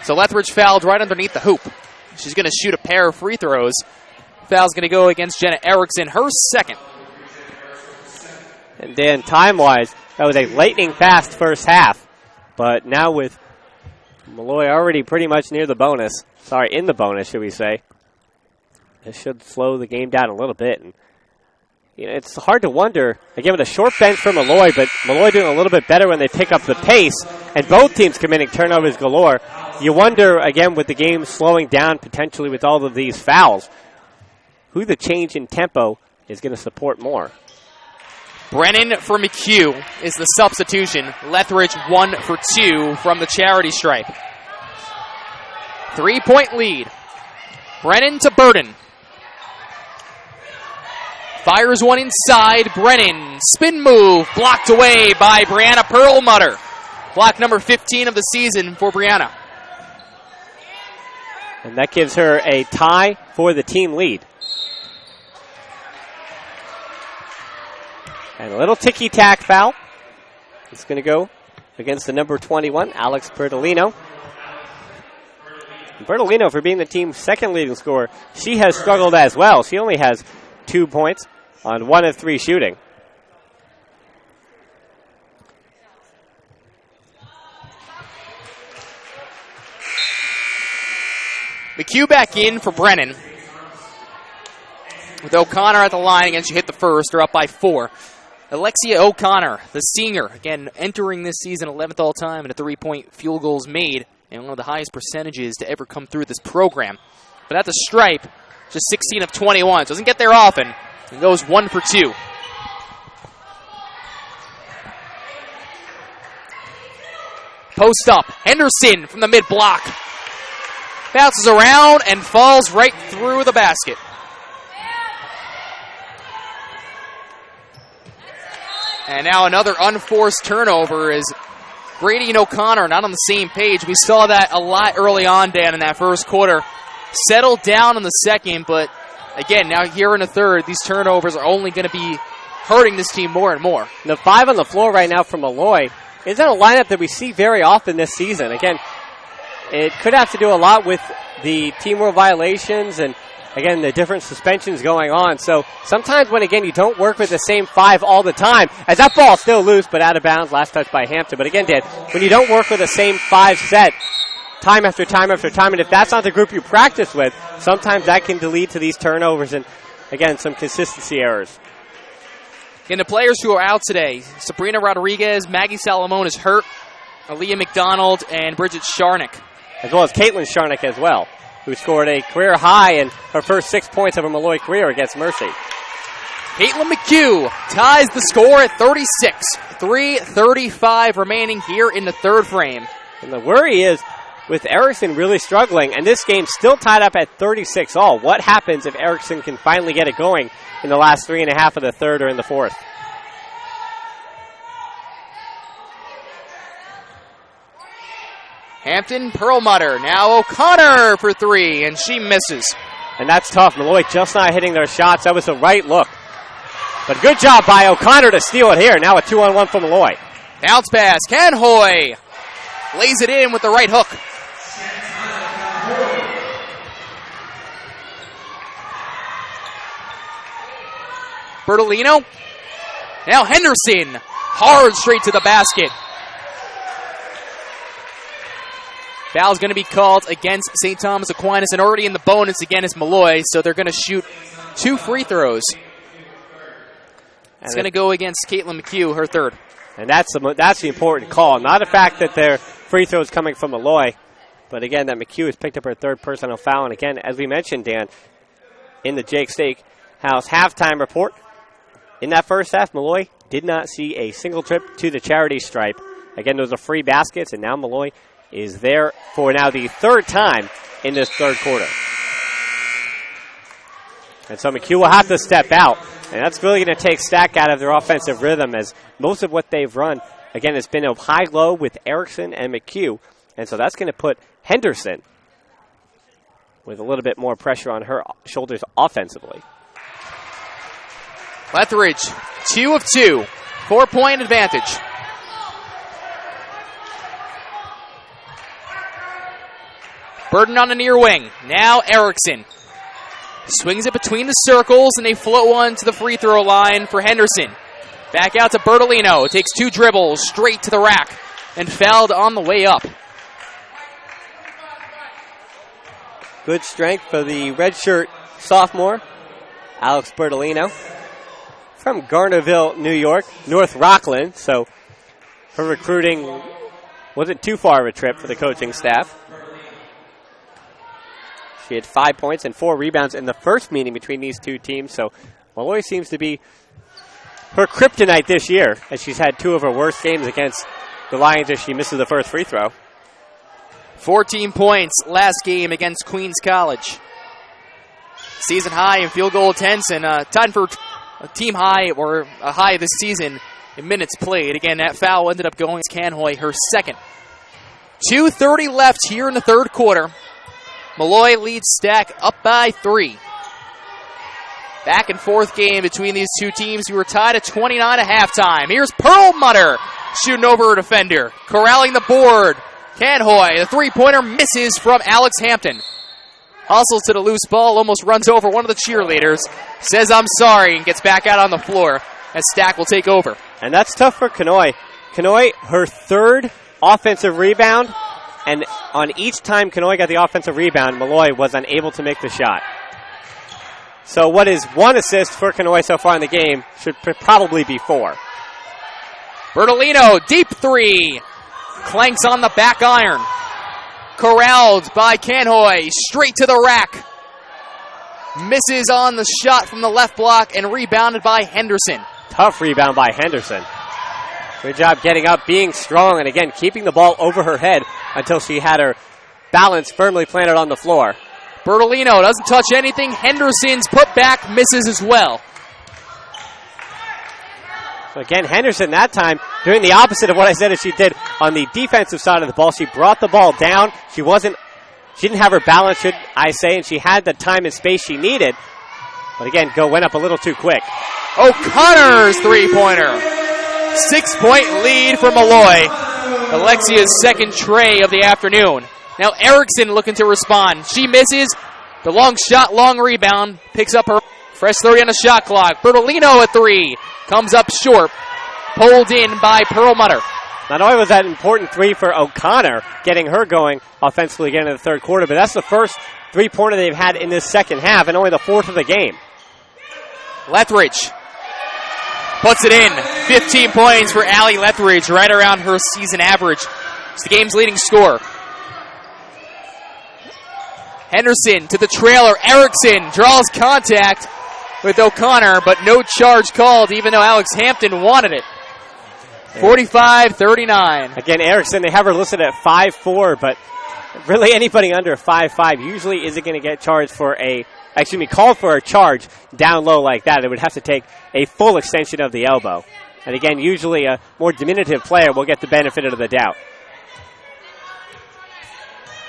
So Lethbridge fouled right underneath the hoop. She's going to shoot a pair of free throws. Foul's going to go against Jenna Erickson, her second. And then time-wise, that was a lightning-fast first half. But now with Molloy already pretty much near the bonus. Sorry, in the bonus, should we say. This should slow the game down a little bit. And it's hard to wonder, again, with a short bench for Molloy, but Molloy doing a little bit better when they pick up the pace, and both teams committing turnovers galore. You wonder, again, with the game slowing down potentially with all of these fouls, who the change in tempo is going to support more. Brennan for McHugh is the substitution. Lethbridge 1 for 2 from the charity stripe. 3-point lead. Brennan to Burden. Fires one inside. Brennan. Spin move. Blocked away by Brianna Perlmutter. Block number 15 of the season for Brianna. And that gives her a tie for the team lead. And a little ticky-tack foul. It's going to go against the number 21, Alex Bertolino. Bertolino, for being the team's second leading scorer, she has struggled as well. She only has 2 points on 1 of 3 shooting. McHugh back in for Brennan. With O'Connor at the line again, she hit the first. They're up by 4. Alexia O'Connor, the senior, again entering this season 11th all time in a 3-point field goals made, and one of the highest percentages to ever come through this program. But at the stripe, just 16 of 21. Doesn't get there often, and goes 1 for 2. Post up, Henderson from the mid block. Bounces around and falls right through the basket. And now another unforced turnover is Grady and O'Connor not on the same page. We saw that a lot early on, Dan, in that first quarter. Settled down in the second, but again, now here in the third, these turnovers are only going to be hurting this team more and more. The 5 on the floor right now for Molloy isn't a lineup that we see very often this season. Again, it could have to do a lot with the team rule violations and, again, the different suspensions going on. So sometimes when, again, you don't work with the same 5 all the time, as that ball is still loose but out of bounds, last touch by Hampton. But again, Dan, when you don't work with the same 5 set time after time after time, and if that's not the group you practice with, sometimes that can lead to these turnovers and, again, some consistency errors. And the players who are out today, Sabrina Rodriguez, Maggie Salamone is hurt, Aaliyah McDonald, and Bridget Sharnick. As well as Caitlin Sharnick as well, who scored a career high in her first 6 points of her Molloy career against Mercy. Caitlin McHugh ties the score at 36. 3:35 remaining here in the third frame. And the worry is, with Erickson really struggling, and this game still tied up at 36 all, what happens if Erickson can finally get it going in the last 3.5 of the third or in the fourth? Hampton, Perlmutter, now O'Connor for 3, and she misses. And that's tough. Molloy just not hitting their shots. That was the right look. But good job by O'Connor to steal it here. Now a 2-on-1 for Molloy. Bounce pass, Canhoy lays it in with the right hook. Bertolino, now Henderson, hard straight to the basket. Foul's going to be called against St. Thomas Aquinas, and already in the bonus again is Molloy, so they're going to shoot 2 free throws. It's going to go against Caitlin McHugh, her third. And that's the important call. Not the fact that their free throws coming from Molloy, but again, that McHugh has picked up her third personal foul. And again, as we mentioned, Dan, in the Jake Steakhouse halftime report, in that first half, Molloy did not see a single trip to the charity stripe. Again, those are free baskets, and now Molloy is there for now the third time in this third quarter. And so McHugh will have to step out, and that's really going to take Stac out of their offensive rhythm, as most of what they've run, again, has been a high-low with Erickson and McHugh, and so that's going to put Henderson with a little bit more pressure on her shoulders offensively. Lethbridge, 2 of 2. 4-point advantage. Burden on the near wing. Now Erickson. Swings it between the circles, and they float one to the free throw line for Henderson. Back out to Bertolino. Takes 2 dribbles straight to the rack and fouled on the way up. Good strength for the redshirt sophomore, Alex Bertolino, from Garnerville, New York, North Rockland. So her recruiting wasn't too far of a trip for the coaching staff. She had 5 points and 4 rebounds in the first meeting between these two teams. So Molloy seems to be her kryptonite this year, as she's had 2 of her worst games against the Lions as she misses the first free throw. 14 points last game against Queens College. Season high in field goal attempts and tied for a team high or a high this season in minutes played. Again, that foul ended up going to Canhoy, her second. 2:30 left here in the third quarter. Molloy leads Stac up by 3. Back and forth game between these two teams. We were tied at 29 at halftime. Here's Perlmutter shooting over a defender, corralling the board. Canhoy, the three-pointer misses from Alex Hampton. Hustles to the loose ball, almost runs over one of the cheerleaders, says I'm sorry, and gets back out on the floor as Stac will take over. And that's tough for Cannoy. Cannoy, her third offensive rebound, and on each time Cannoy got the offensive rebound, Molloy was unable to make the shot. So what is 1 assist for Cannoy so far in the game should probably be 4. Bertolino, deep 3. Clanks on the back iron. Corralled by Canhoy, straight to the rack. Misses on the shot from the left block and rebounded by Henderson. Tough rebound by Henderson. Good job getting up, being strong, and again, keeping the ball over her head until she had her balance firmly planted on the floor. Bertolino doesn't touch anything. Henderson's put back misses as well. So again, Henderson that time doing the opposite of what I said as she did on the defensive side of the ball. She brought the ball down. She didn't have her balance, should I say, and she had the time and space she needed. But again, went up a little too quick. O'Connor's three-pointer. 6-point lead for Molloy. Alexia's second tray of the afternoon. Now Erickson looking to respond. She misses. The long shot, long rebound. Picks up her fresh 30 on the shot clock. Bertolino at 3. Comes up short. Pulled in by Perlmutter. Not only was that important 3 for O'Connor, getting her going offensively again in the third quarter, but that's the first three-pointer they've had in this second half and only the 4th of the game. Lethbridge puts it in. 15 points for Allie Lethbridge, right around her season average. It's the game's leading scorer. Henderson to the trailer. Erickson draws contact with O'Connor, but no charge called, even though Alex Hampton wanted it. 45-39. Again, Erickson, they have her listed at 5'4", but really anybody under 5'5" usually isn't going to get charged for called for a charge down low like that. It would have to take a full extension of the elbow. And again, usually a more diminutive player will get the benefit of the doubt.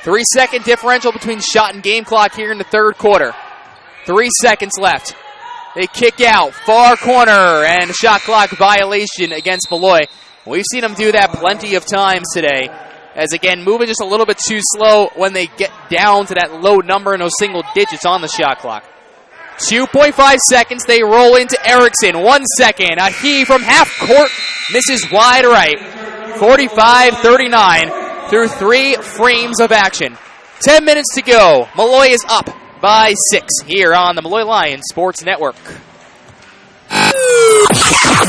3-second differential between shot and game clock here in the third quarter. 3 seconds left. They kick out, far corner, and shot clock violation against Molloy. We've seen them do that plenty of times today. As again, moving just a little bit too slow when they get down to that low number and those single digits on the shot clock. 2.5 seconds, they roll into Erickson. 1 second, a heave from half court, misses wide right. 45-39 through 3 frames of action. 10 minutes to go. Molloy is up by 6 here on the Molloy Lions Sports Network.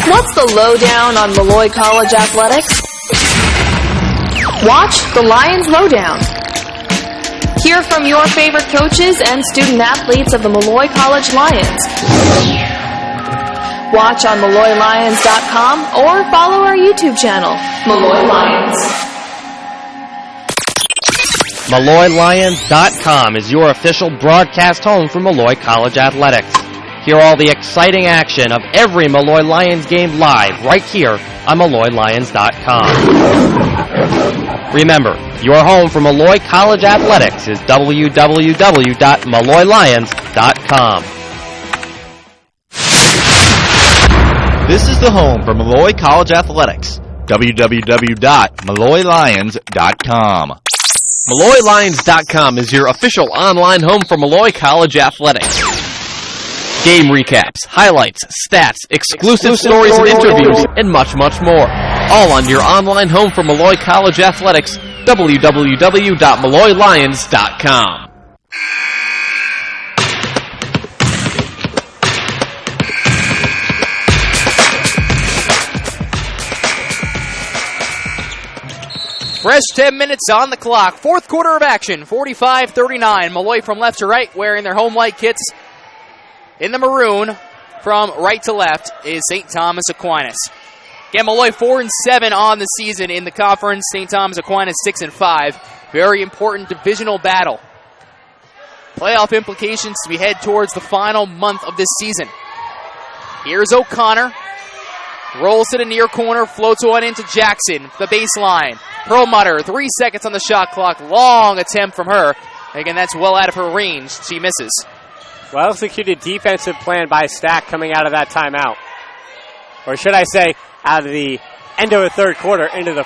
What's the lowdown on Molloy College athletics? Watch the Lions Lowdown. Hear from your favorite coaches and student athletes of the Molloy College Lions. Watch on MolloyLions.com or follow our YouTube channel, Molloy Lions. MolloyLions.com is your official broadcast home for Molloy College Athletics. Hear all the exciting action of every Molloy Lions game live right here on MolloyLions.com. Remember, your home for Molloy College Athletics is www.MolloyLions.com. This is the home for Molloy College Athletics. www.molloylions.com. MolloyLions.com is your official online home for Molloy College Athletics. Game recaps, highlights, stats, exclusive stories and interviews, and much, much more. All on your online home for Molloy College Athletics, www.molloylions.com. Fresh 10 minutes on the clock. Fourth quarter of action, 45-39. Molloy from left to right wearing their home white kits. In the maroon, from right to left, is St. Thomas Aquinas. Again, Molloy 4-7 on the season in the conference. St. Thomas Aquinas 6-5. Very important divisional battle. Playoff implications as we head towards the final month of this season. Here's O'Connor. Rolls to the near corner, floats one into Jackson, the baseline. Perlmutter, 3 seconds on the shot clock. Long attempt from her. Again, that's well out of her range. She misses. Well executed defensive plan by Stac coming out of that timeout. Or should I say, out of the end of the third quarter into the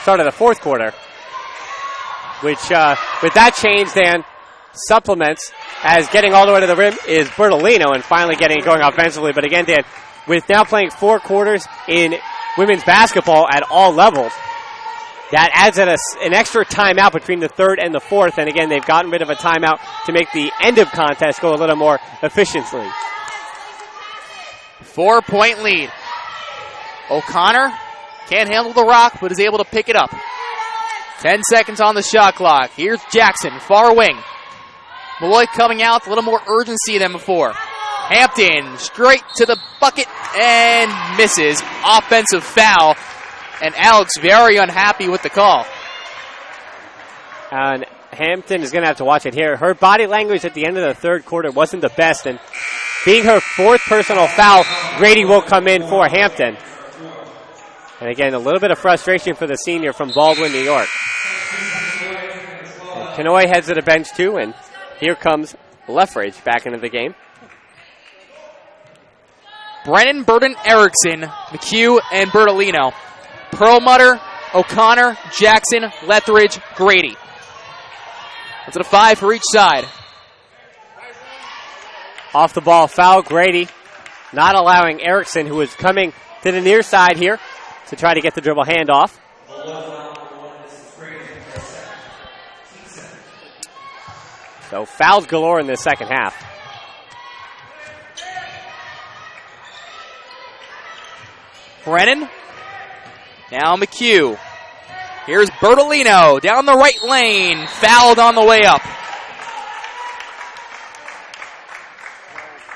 start of the fourth quarter. Which, with that change, Dan, supplements as getting all the way to the rim is Bertolino and finally getting it going offensively. But again, Dan, with now playing 4 quarters in women's basketball at all levels, that adds an extra timeout between the third and the fourth. And again, they've gotten rid of a timeout to make the end of contest go a little more efficiently. 4-point lead. O'Connor can't handle the rock, but is able to pick it up. 10 seconds on the shot clock. Here's Jackson, far wing. Molloy coming out with a little more urgency than before. Hampton straight to the bucket and misses. Offensive foul. And Alex very unhappy with the call. And Hampton is going to have to watch it here. Her body language at the end of the third quarter wasn't the best. And being her 4th personal foul, Grady will come in for Hampton. And again, a little bit of frustration for the senior from Baldwin, New York. Kanoy heads to the bench too, and here comes Lethbridge back into the game. Brennan, Burton, Erickson, McHugh, and Bertolino. Perlmutter, O'Connor, Jackson, Lethbridge, Grady. That's a 5 for each side. Off the ball foul, Grady not allowing Erickson, who is coming to the near side here, to try to get the dribble handoff. So fouls galore in the second half. Brennan. Now McHugh. Here's Bertolino down the right lane. Fouled on the way up.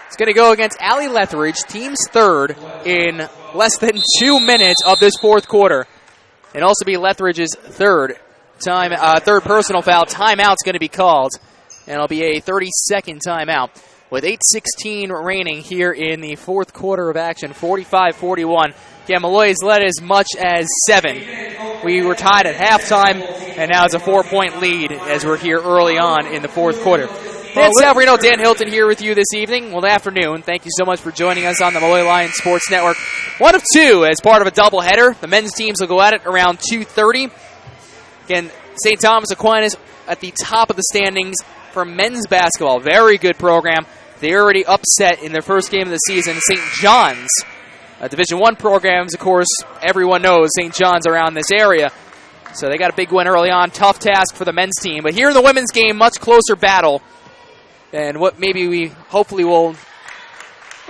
It's going to go against Allie Lethbridge, team's third in less than 2 minutes of this fourth quarter. And also be Lethbridge's third personal foul. Timeout's going to be called. And it'll be a 30-second timeout. With 8:16 remaining here in the fourth quarter of action, 45-41. Yeah, Molloy's led as much as 7. We were tied at halftime, and now it's a 4-point lead as we're here early on in the fourth quarter. Dan Salverino, Dan Hilton here with you this evening. Well, good afternoon. Thank you so much for joining us on the Molloy Lions Sports Network. 1 of 2 as part of a doubleheader. The men's teams will go at it around 2:30. Again, St. Thomas Aquinas at the top of the standings for men's basketball. Very good program. They already upset in their first game of the season St. John's. Division I programs, of course, everyone knows St. John's around this area. So they got a big win early on. Tough task for the men's team. But here in the women's game, much closer battle than what maybe we hopefully will.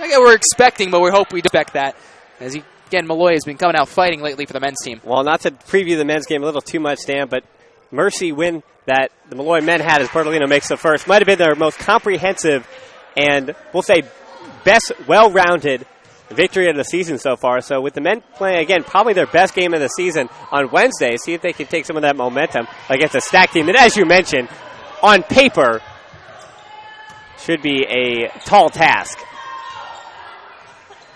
We're expecting, but we hope we expect that. As again, Molloy has been coming out fighting lately for the men's team. Well, not to preview the men's game a little too much, Dan, but mercy win that the Molloy men had as Bertolino makes the first might have been their most comprehensive and we'll say best well-rounded victory of the season so far. So with the men playing, again, probably their best game of the season on Wednesday, see if they can take some of that momentum against a Stac team that, as you mentioned, on paper should be a tall task.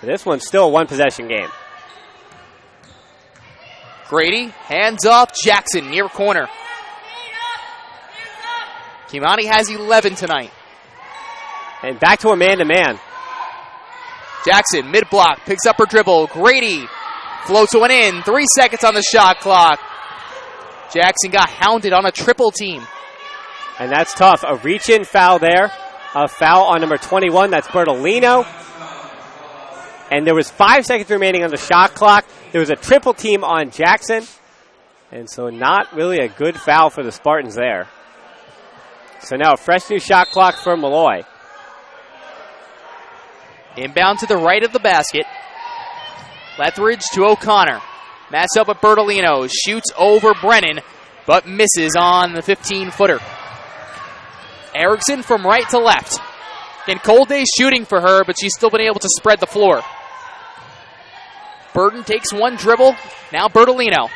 But this one's still a one-possession game. Grady, hands off, Jackson, near corner. Kimani has 11 tonight. And back to a man-to-man. Jackson, mid-block, picks up her dribble. Grady floats one in. 3 seconds on the shot clock. Jackson got hounded on a triple team. And that's tough. A reach-in foul there. A foul on number 21. That's Bertolino. And there was 5 seconds remaining on the shot clock. There was a triple team on Jackson. And so not really a good foul for the Spartans there. So now a fresh new shot clock for Molloy. Inbound to the right of the basket. Lethbridge to O'Connor. Matched up with Bertolino. Shoots over Brennan, but misses on the 15-footer. Erickson from right to left. And cold day shooting for her, but she's still been able to spread the floor. Burton takes one dribble. Now Bertolino.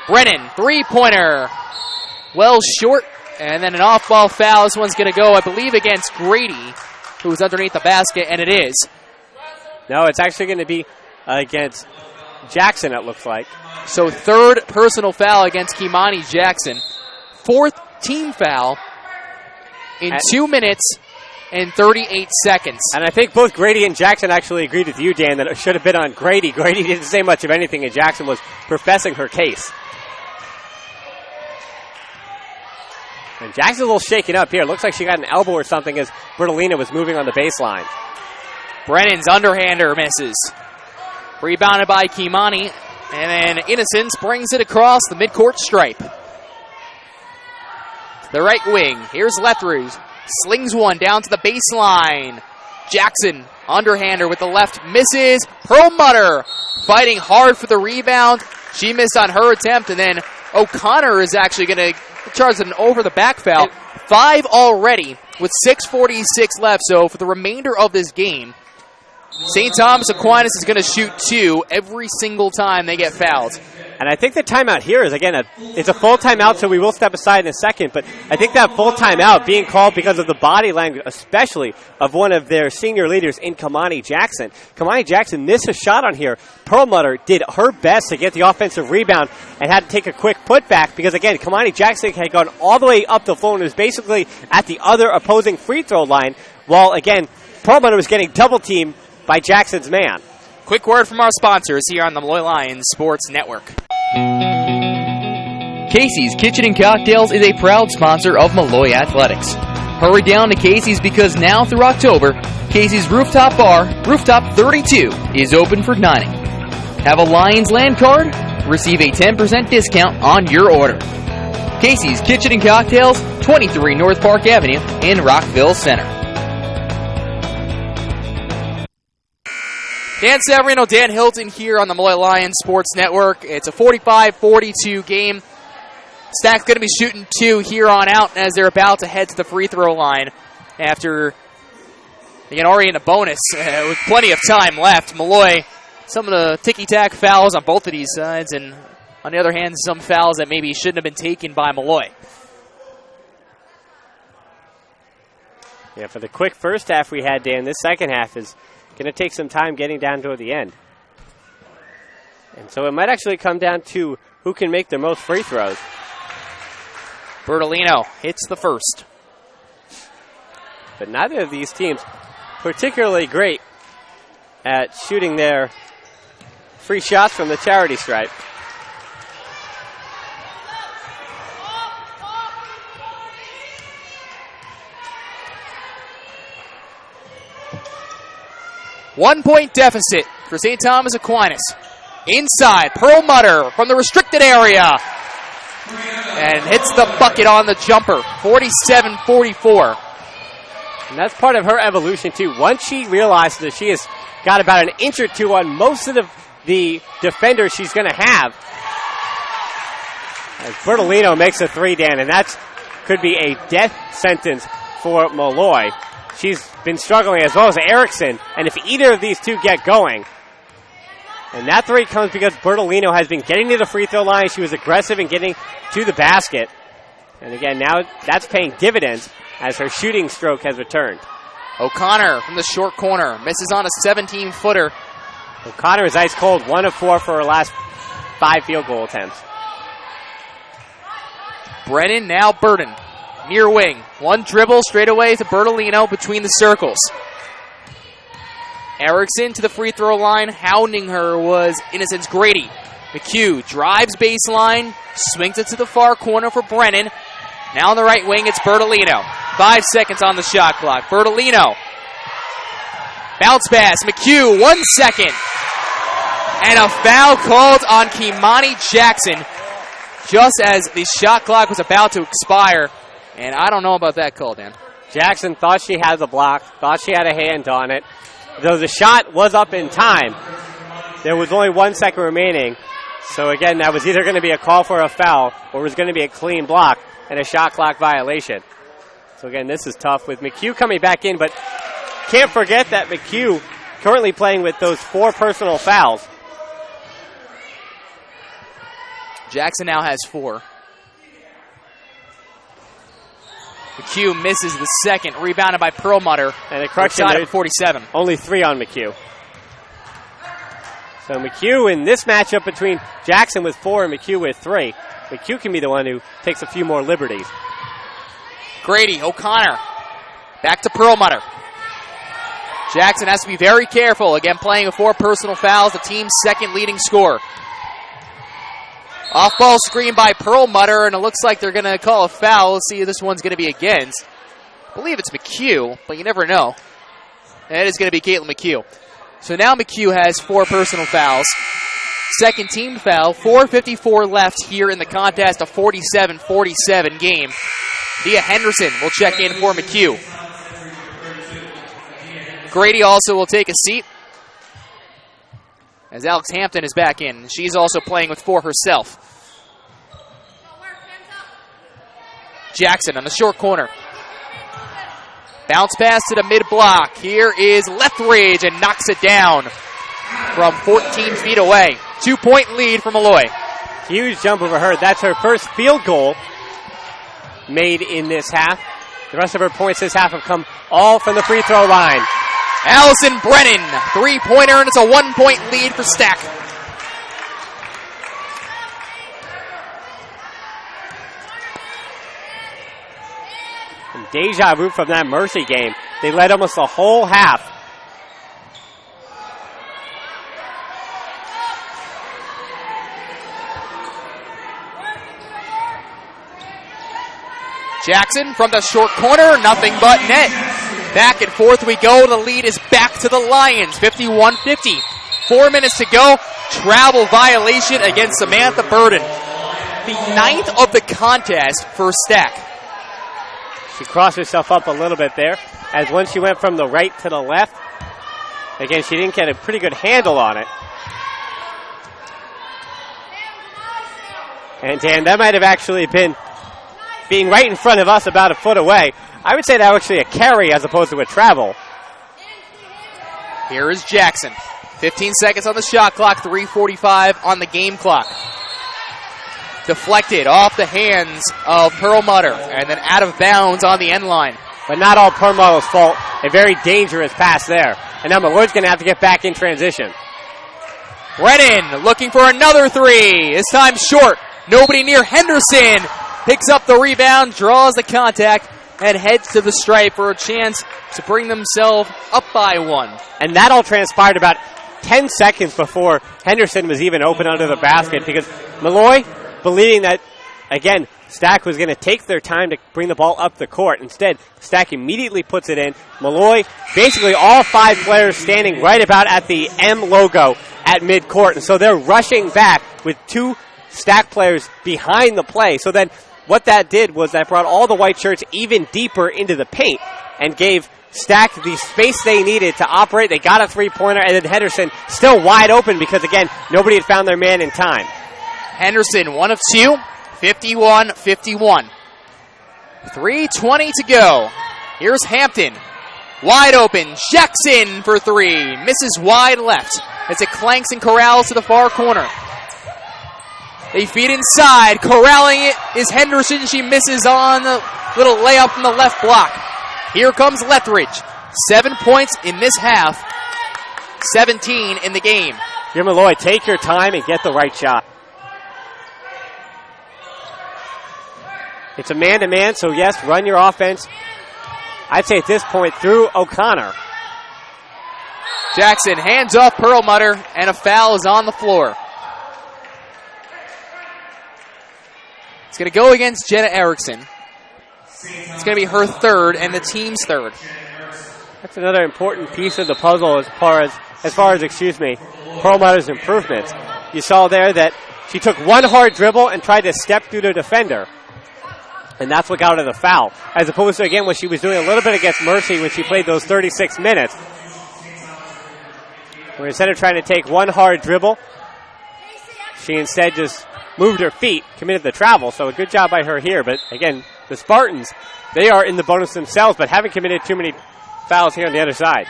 Brennan, three-pointer. Well short. And then an off-ball foul. This one's going to go, I believe, against Grady, who's underneath the basket, and it is. No, it's actually going to be against Jackson, it looks like. So third personal foul against Kimani Jackson. Fourth team foul in 2 minutes and 38 seconds. And I think both Grady and Jackson actually agreed with you, Dan, that it should have been on Grady. Grady didn't say much of anything, and Jackson was professing her case. And Jackson's a little shaken up here. Looks like she got an elbow or something as Bertolino was moving on the baseline. Brennan's underhander misses. Rebounded by Kimani. And then Innocence brings it across the midcourt stripe. The right wing. Here's Lethbridge. Slings one down to the baseline. Jackson, underhander with the left, misses. Perlmutter fighting hard for the rebound. She missed on her attempt, and then O'Connor is actually going to charge an over-the-back foul. 5 already with 6:46 left, so for the remainder of this game, St. Thomas Aquinas is going to shoot 2 every single time they get fouled. And I think the timeout here is, again, it's a full timeout, so we will step aside in a second. But I think that full timeout being called because of the body language, especially of one of their senior leaders in Kimani Jackson. Kimani Jackson missed a shot on here. Perlmutter did her best to get the offensive rebound and had to take a quick putback because, again, Kimani Jackson had gone all the way up the floor and was basically at the other opposing free throw line, while, again, Perlmutter was getting double-teamed by Jackson's man. Quick word from our sponsors here on the Molloy Lions Sports Network. Casey's Kitchen and Cocktails is a proud sponsor of Molloy Athletics. Hurry down to Casey's because now through October, Casey's Rooftop Bar, Rooftop 32, is open for dining. Have a Lions Land card? Receive a 10% discount on your order. Casey's Kitchen and Cocktails, 23 North Park Avenue in Rockville Center. Dan Severino, Dan Hilton here on the Molloy Lions Sports Network. It's a 45-42 game. Stac's going to be shooting 2 here on out as they're about to head to the free throw line after, again, already in a bonus with plenty of time left. Molloy, some of the ticky-tack fouls on both of these sides, and on the other hand, some fouls that maybe shouldn't have been taken by Molloy. Yeah, for the quick first half we had, Dan, this second half is going to take some time getting down toward the end. And so it might actually come down to who can make the most free throws. Bertolino hits the first. But neither of these teams particularly great at shooting their free shots from the charity stripe. One-point deficit for St. Thomas Aquinas. Inside, Perlmutter from the restricted area. And hits the bucket on the jumper, 47-44. And that's part of her evolution, too. Once she realizes that she has got about an inch or two on most of the defenders she's going to have. As Bertolino makes a 3, Dan, and that could be a death sentence for Molloy. She's been struggling as well as Erickson, and if either of these two get going, and that 3 comes because Bertolino has been getting to the free throw line. She was aggressive in getting to the basket. And again, now that's paying dividends as her shooting stroke has returned. O'Connor from the short corner misses on a 17-footer. O'Connor is ice cold, 1 of 4 for her last 5 field goal attempts. Brennan, now Burton. Near wing. One dribble straight away to Bertolino between the circles. Erickson to the free throw line. Hounding her was Innocence Grady. McHugh drives baseline, swings it to the far corner for Brennan. Now on the right wing, it's Bertolino. 5 seconds on the shot clock. Bertolino. Bounce pass. McHugh, 1 second. And a foul called on Kimani Jackson just as the shot clock was about to expire. And I don't know about that call, Dan. Jackson thought she had the block, thought she had a hand on it. Though the shot was up in time, there was only 1 second remaining. So again, that was either going to be a call for a foul or it was going to be a clean block and a shot clock violation. So again, this is tough with McHugh coming back in, but can't forget that McHugh currently playing with those 4 personal fouls. Jackson now has 4. McHugh misses the second, rebounded by Perlmutter. And a correction, at 47. Only 3 on McHugh. So McHugh in this matchup between Jackson with 4 and McHugh with 3. McHugh can be the one who takes a few more liberties. Grady, O'Connor, back to Perlmutter. Jackson has to be very careful. Again, playing with 4 personal fouls, the team's second leading scorer. Off-ball screen by Perlmutter, and it looks like they're going to call a foul. Let's see who this one's going to be against. I believe it's McHugh, but you never know. And it is going to be Caitlin McHugh. So now McHugh has 4 personal fouls. Second team foul, 4:54 left here in the contest, a 47-47 game. Dia Henderson will check in for McHugh. Grady also will take a seat as Alex Hampton is back in. She's also playing with 4 herself. Jackson on the short corner. Bounce pass to the mid-block. Here is Lethbridge and knocks it down from 14 feet away. 2-point lead for Molloy. Huge jump over her. That's her first field goal made in this half. The rest of her points this half have come all from the free throw line. Allison Brennan, 3-pointer, and it's a 1-point lead for Stac. And deja vu from that Mercy game. They led almost the whole half. Jackson from the short corner, nothing but net. Back and forth we go. The lead is back to the Lions, 51-50. 4 minutes to go. Travel violation against Samantha Burden. The 9th of the contest for Stac. She crossed herself up a little bit there, as when she went from the right to the left, again, she didn't get a pretty good handle on it. And Dan, that might have actually been being right in front of us about a foot away. I would say that was actually a carry as opposed to a travel. Here is Jackson. 15 seconds on the shot clock, 3:45 on the game clock. Deflected off the hands of Perlmutter and then out of bounds on the end line. But not all Perlmutter's fault. A very dangerous pass there. And now Molloy's going to have to get back in transition. Brennan looking for another 3. This time short. Nobody near Henderson. Picks up the rebound, draws the contact, and heads to the stripe for a chance to bring themselves up by 1. And that all transpired about 10 seconds before Henderson was even open under the basket, because Molloy, believing that, again, Stac was going to take their time to bring the ball up the court. Instead, Stac immediately puts it in. Molloy, basically all 5 players standing right about at the M logo at midcourt. And so they're rushing back with 2 Stac players behind the play. So then what that did was that brought all the white shirts even deeper into the paint and gave Stac the space they needed to operate. They got a 3-pointer, and then Henderson still wide open because, again, nobody had found their man in time. Henderson, 1 of 2, 51-51. 3:20 to go. Here's Hampton. Wide open. Jackson for 3. Misses wide left as it clanks and corrals to the far corner. They feed inside. Corralling it is Henderson. She misses on the little layup from the left block. Here comes Lethbridge. 7 points in this half. 17 in the game. Here, Molloy, take your time and get the right shot. It's a man-to-man, so yes, run your offense. I'd say at this point through O'Connor. Jackson hands off Perlmutter, and a foul is on the floor. It's going to go against Jenna Erickson. It's going to be her third and the team's third. That's another important piece of the puzzle as far as Perlmutter's improvements. You saw there that she took one hard dribble and tried to step through the defender. And that's what got her the foul. As opposed to, again, what she was doing a little bit against Mercy when she played those 36 minutes. Where instead of trying to take one hard dribble, she instead just moved her feet, committed the travel. So a good job by her here. But again, the Spartans, they are in the bonus themselves, but haven't committed too many fouls here on the other side.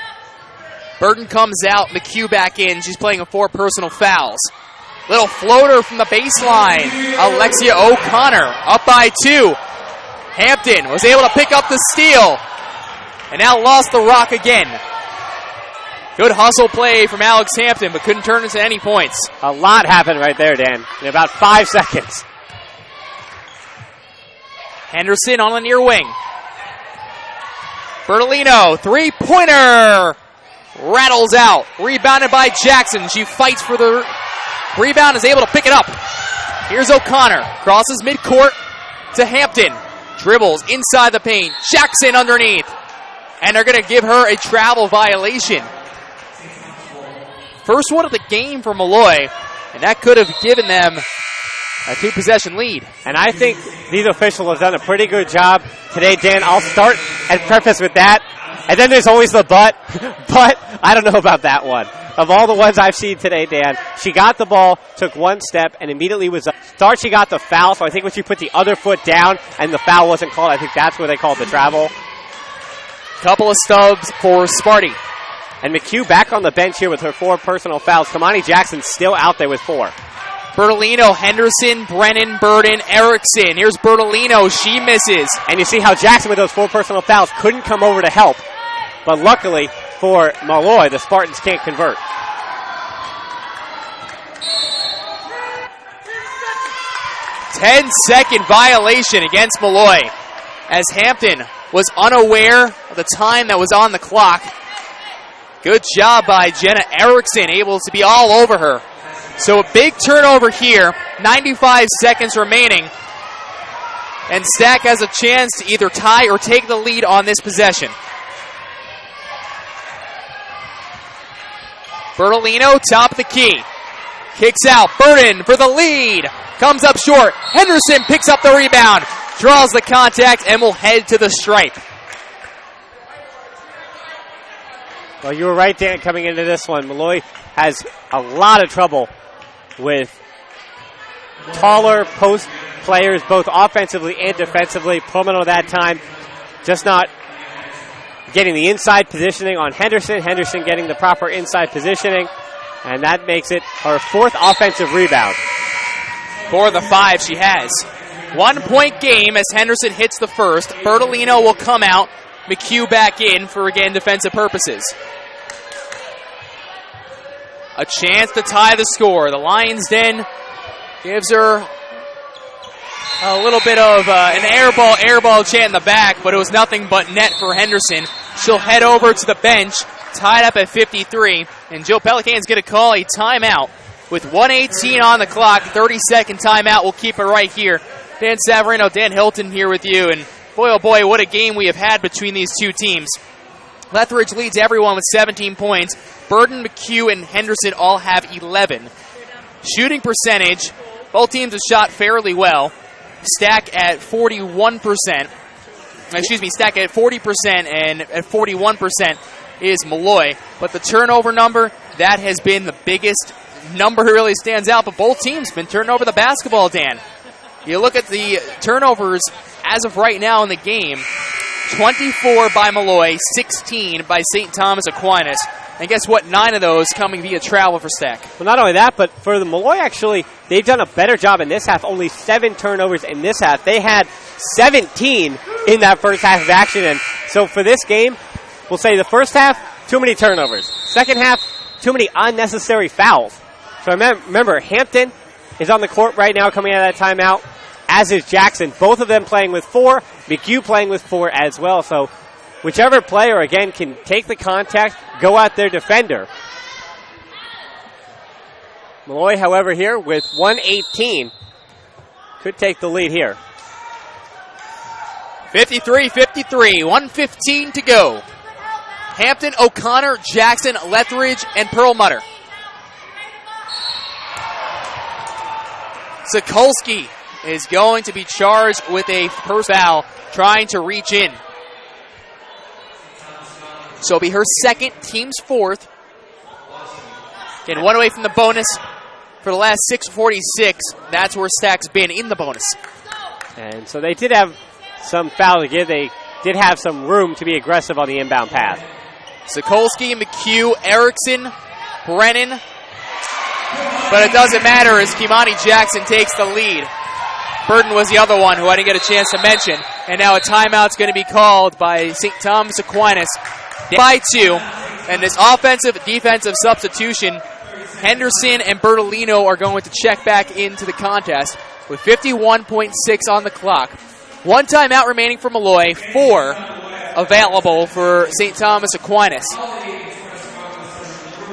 Burton comes out, McHugh back in. She's playing with 4 personal fouls. Little floater from the baseline. Alexia O'Connor up by 2. Hampton was able to pick up the steal and now lost the rock again. Good hustle play from Alex Hampton, but couldn't turn into any points. A lot happened right there, Dan, in about 5 seconds. Henderson on the near wing. Bertolino, three-pointer. Rattles out. Rebounded by Jackson. She fights for the rebound, is able to pick it up. Here's O'Connor. Crosses midcourt to Hampton. Dribbles inside the paint. Jackson underneath. And they're going to give her a travel violation. First one of the game for Molloy, and that could have given them a 2-possession lead. And I think these officials have done a pretty good job today, Dan. I'll start and preface with that. And then there's always the but. But I don't know about that one. Of all the ones I've seen today, Dan, she got the ball, took one step, and immediately was start. She got the foul, so I think when she put the other foot down and the foul wasn't called, I think that's where they called the travel. Couple of stubs for Sparty. And McHugh back on the bench here with her 4 personal fouls. Kamani Jackson still out there with 4. Bertolino, Henderson, Brennan, Burden, Erickson. Here's Bertolino. She misses. And you see how Jackson with those 4 personal fouls couldn't come over to help. But luckily for Molloy, the Spartans can't convert. Ten-second violation against Molloy as Hampton was unaware of the time that was on the clock. Good job by Jenna Erickson, able to be all over her. So a big turnover here, 95 seconds remaining. And Stac has a chance to either tie or take the lead on this possession. Bertolino, top of the key. Kicks out, Burden for the lead. Comes up short. Henderson picks up the rebound. Draws the contact and will head to the stripe. Well, you were right, Dan, coming into this one. Molloy has a lot of trouble with taller post players, both offensively and defensively. Perlmutter that time just not getting the inside positioning on Henderson. Henderson getting the proper inside positioning. And that makes it her 4th offensive rebound. 4 of the 5 she has. 1-point game as Henderson hits the first. Bertolino will come out. McHugh back in for, again, defensive purposes. A chance to tie the score. The Lions Den gives her a little bit of an airball chant in the back, but it was nothing but net for Henderson. She'll head over to the bench, tied up at 53, and Joe Pelican's going to call a timeout with 1:18 on the clock. 30-second timeout. We'll keep it right here. Dan Savarino, Dan Hilton here with you, and boy, oh boy, what a game we have had between these two teams. Lethbridge leads everyone with 17 points. Burden, McHugh, and Henderson all have 11. Shooting percentage, both teams have shot fairly well. Stac at 41%. Stac at 40%, and at 41% is Molloy. But the turnover number, that has been the biggest number who really stands out. But both teams have been turning over the basketball, Dan. You look at the turnovers as of right now in the game. 24 by Molloy, 16 by St. Thomas Aquinas. And guess what? 9 of those coming via travel for Stac. Well, not only that, but for the Molloy, actually, they've done a better job in this half. Only 7 turnovers in this half. They had 17 in that first half of action. And so for this game, we'll say the first half, too many turnovers. Second half, too many unnecessary fouls. So remember, Hampton is on the court right now coming out of that timeout, as is Jackson. Both of them playing with 4. McHugh playing with 4 as well. So whichever player, again, can take the contact, go at their defender. Molloy, however, here with 1:18, could take the lead here. 53-53, 1:15 to go. Hampton, O'Connor, Jackson, Lethridge, and Perlmutter. Sokolsky is going to be charged with a first foul, trying to reach in. So it'll be her second, team's fourth. Again, one away from the bonus for the last 6:46. That's where Stac's been in the bonus. And so they did have some foul to give. They did have some room to be aggressive on the inbound pass. Sokolsky, McHugh, Erickson, Brennan. But it doesn't matter as Kimani Jackson takes the lead. Burton was the other one who I didn't get a chance to mention. And now a timeout's going to be called by St. Thomas Aquinas by 2. And this offensive-defensive substitution, Henderson and Bertolino are going to check back into the contest with 51.6 on the clock. One timeout remaining for Molloy, 4 available for St. Thomas Aquinas.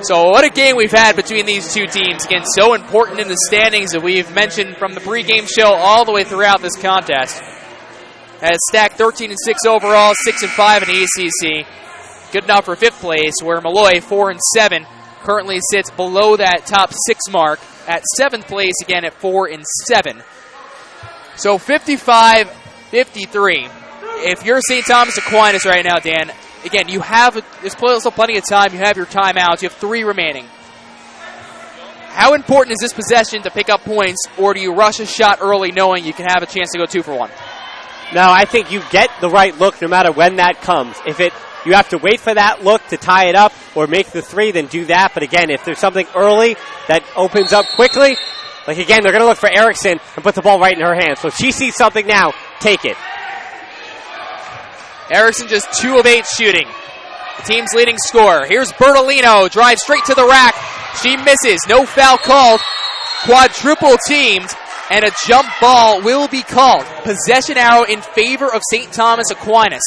So what a game we've had between these two teams. Again, so important in the standings that we've mentioned from the pregame show all the way throughout this contest. As Stac 13-6 overall, 6-5 in ACC. Good enough for 5th place, where Molloy 4-7 currently sits below that top 6 mark at 7th place again at 4-7. So 55-53. If you're St. Thomas Aquinas right now, Dan, again, there's still plenty of time. You have your timeouts. You have 3 remaining. How important is this possession to pick up points, or do you rush a shot early knowing you can have a chance to go 2 for 1? No, I think you get the right look no matter when that comes. If you have to wait for that look to tie it up or make the 3, then do that. But again, if there's something early that opens up quickly, like again, they're going to look for Erickson and put the ball right in her hands. So if she sees something now, take it. Erickson just 2 of 8 shooting. The team's leading scorer. Here's Bertolino, drives straight to the rack. She misses. No foul called. Quadruple teamed, and a jump ball will be called. Possession arrow in favor of St. Thomas Aquinas.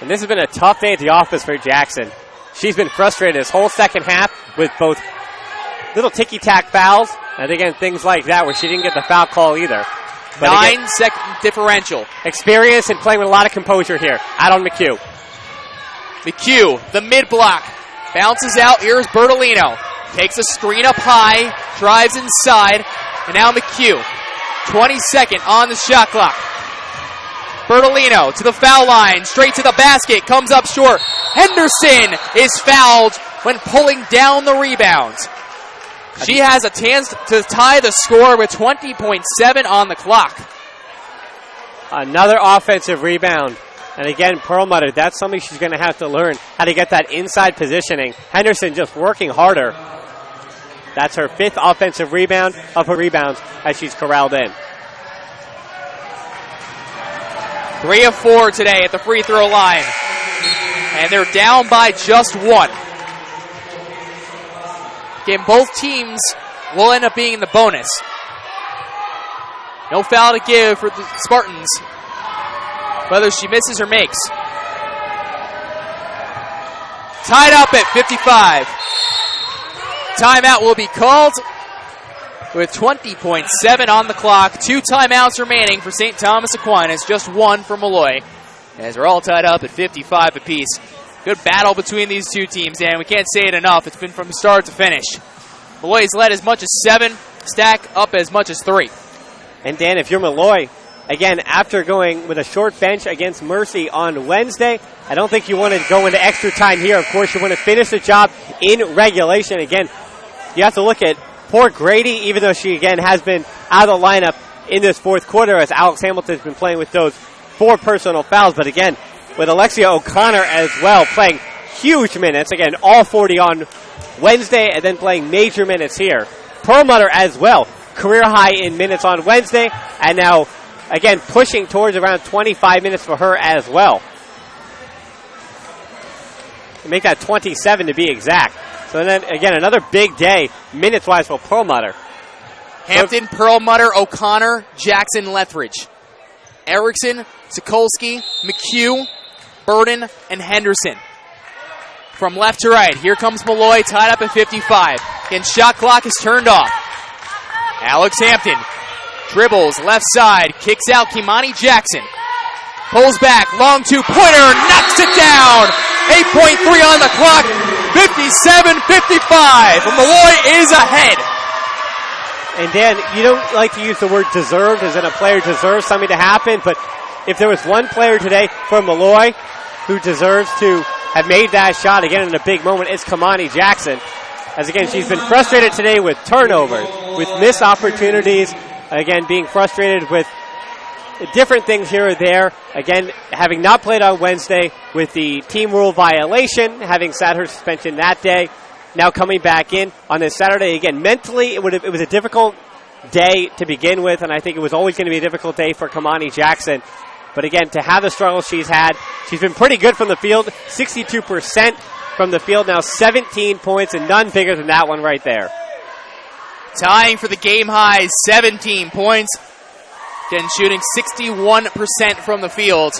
And this has been a tough day at the office for Jackson. She's been frustrated this whole second half with both little ticky-tack fouls and again things like that where she didn't get the foul call either. But 9-second differential. Experience and playing with a lot of composure here. Out on McHugh. McHugh, the mid-block. Bounces out. Here's Bertolino. Takes a screen up high. Drives inside. And now McHugh. 22nd on the shot clock. Bertolino to the foul line. Straight to the basket. Comes up short. Henderson is fouled when pulling down the rebounds. She has a chance to tie the score with 20.7 on the clock. Another offensive rebound. And again, Perlmutter, that's something she's going to have to learn, how to get that inside positioning. Henderson just working harder. That's her 5th offensive rebound of her rebounds as she's corralled in. 3 of 4 today at the free throw line. And they're down by just 1. Again, both teams will end up being in the bonus. No foul to give for the Spartans, whether she misses or makes. Tied up at 55. Timeout will be called with 20.7 on the clock. 2 timeouts remaining for St. Thomas Aquinas, just 1 for Molloy, as we're all tied up at 55 apiece. Good battle between these two teams, and we can't say it enough. It's been from start to finish. Molloy's led as much as 7, Stac up as much as 3. And Dan, if you're Molloy, again, after going with a short bench against Mercy on Wednesday, I don't think you want to go into extra time here. Of course, you want to finish the job in regulation. Again, you have to look at poor Grady, even though she, again, has been out of the lineup in this 4th quarter as Alex Hamilton's been playing with those 4 personal fouls. But again, with Alexia O'Connor as well, playing huge minutes. Again, all 40 on Wednesday and then playing major minutes here. Perlmutter as well, career high in minutes on Wednesday, and now, again, pushing towards around 25 minutes for her as well. Make that 27 to be exact. So then, again, another big day, minutes-wise, for Perlmutter. Hampton, Perlmutter, O'Connor, Jackson, Lethridge. Erickson, Sokolsky, McHugh, Burden, and Henderson. From left to right, here comes Molloy, tied up at 55. Again, shot clock is turned off. Alex Hampton dribbles left side, kicks out Kimani Jackson. Pulls back, long two-pointer, knocks it down. 8.3 on the clock, 57-55. Molloy is ahead. And Dan, you don't like to use the word deserved, as in a player deserves something to happen, but if there was one player today for Molloy who deserves to have made that shot again in a big moment, it's Kimani Jackson. As again, she's been frustrated today with turnovers, with missed opportunities, again, being frustrated with different things here or there. Again, having not played on Wednesday with the team rule violation, having sat her suspension that day, now coming back in on this Saturday. Again, mentally, it was a difficult day to begin with, and I think it was always going to be a difficult day for Kimani Jackson. But again, to have the struggles she's had, she's been pretty good from the field, 62% from the field, now 17 points, and none bigger than that one right there. Tying for the game high, 17 points. Again, shooting 61% from the field.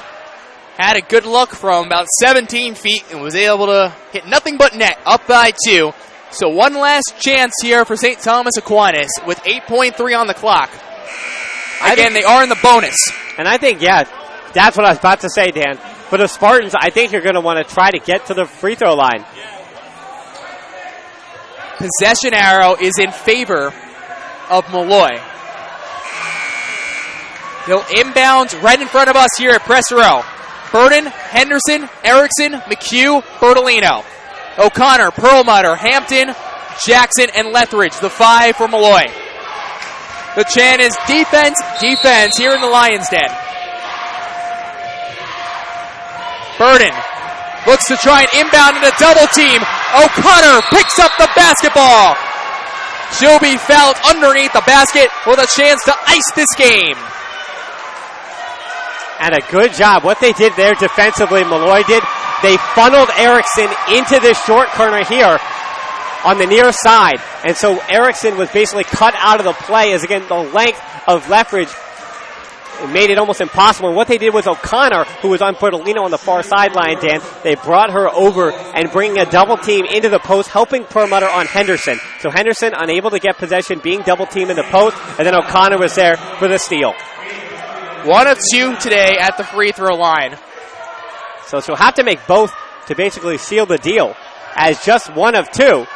Had a good look from about 17 feet and was able to hit nothing but net, up by 2. So one last chance here for St. Thomas Aquinas with 8.3 on the clock. Again, they are in the bonus. And I think, yeah, that's what I was about to say, Dan. For the Spartans, I think you're going to want to try to get to the free throw line. Possession arrow is in favor of Molloy. They'll inbound right in front of us here at press row. Burden, Henderson, Erickson, McHugh, Bertolino. O'Connor, Perlmutter, Hampton, Jackson, and Lethbridge, the 5 for Molloy. The chant is defense, defense here in the Lions' Den. Burden looks to try and inbound in a double team. O'Connor picks up the basketball. She'll be fouled underneath the basket with a chance to ice this game. And a good job. What they did there defensively, Molloy did, they funneled Erickson into this short corner here on the near side. And so Erickson was basically cut out of the play as, again, the length of Lethbridge made it almost impossible. And what they did was O'Connor, who was on Bertolino on the far sideline, Dan, they brought her over and bringing a double team into the post, helping Perlmutter on Henderson. So Henderson unable to get possession, being double teamed in the post, and then O'Connor was there for the steal. 1 of 2 today at the free throw line. So she'll have to make both to basically seal the deal, as just 1 of 2.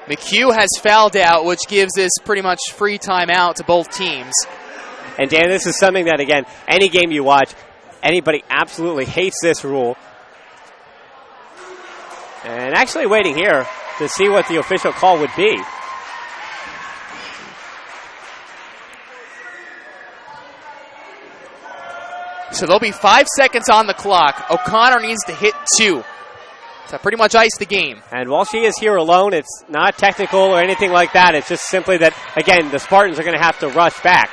McHugh has fouled out, which gives this pretty much free timeout to both teams. And Dan, this is something that, again, any game you watch, anybody absolutely hates this rule. And actually waiting here to see what the official call would be. So there'll be 5 seconds on the clock. O'Connor needs to hit 2 to pretty much ice the game. And while she is here alone, it's not technical or anything like that. It's just simply that, again, the Spartans are going to have to rush back.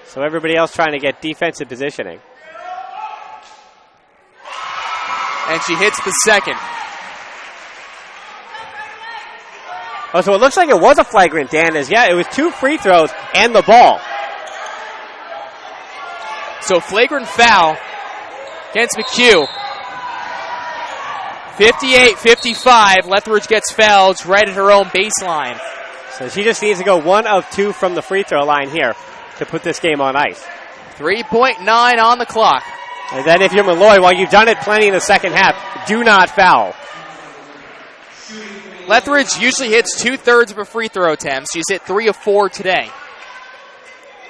So everybody else trying to get defensive positioning. And she hits the second. Oh, so it looks like it was a flagrant, Dan, as it was 2 free throws and the ball. So flagrant foul against McHugh. 58-55. Lethbridge gets fouled right at her own baseline. So she just needs to go 1 of 2 from the free throw line here to put this game on ice. 3.9 on the clock. And then if you're Molloy, while you've done it plenty in the second half, do not foul. Lethbridge usually hits 2/3 of her free throw attempts. She's hit 3 of 4 today.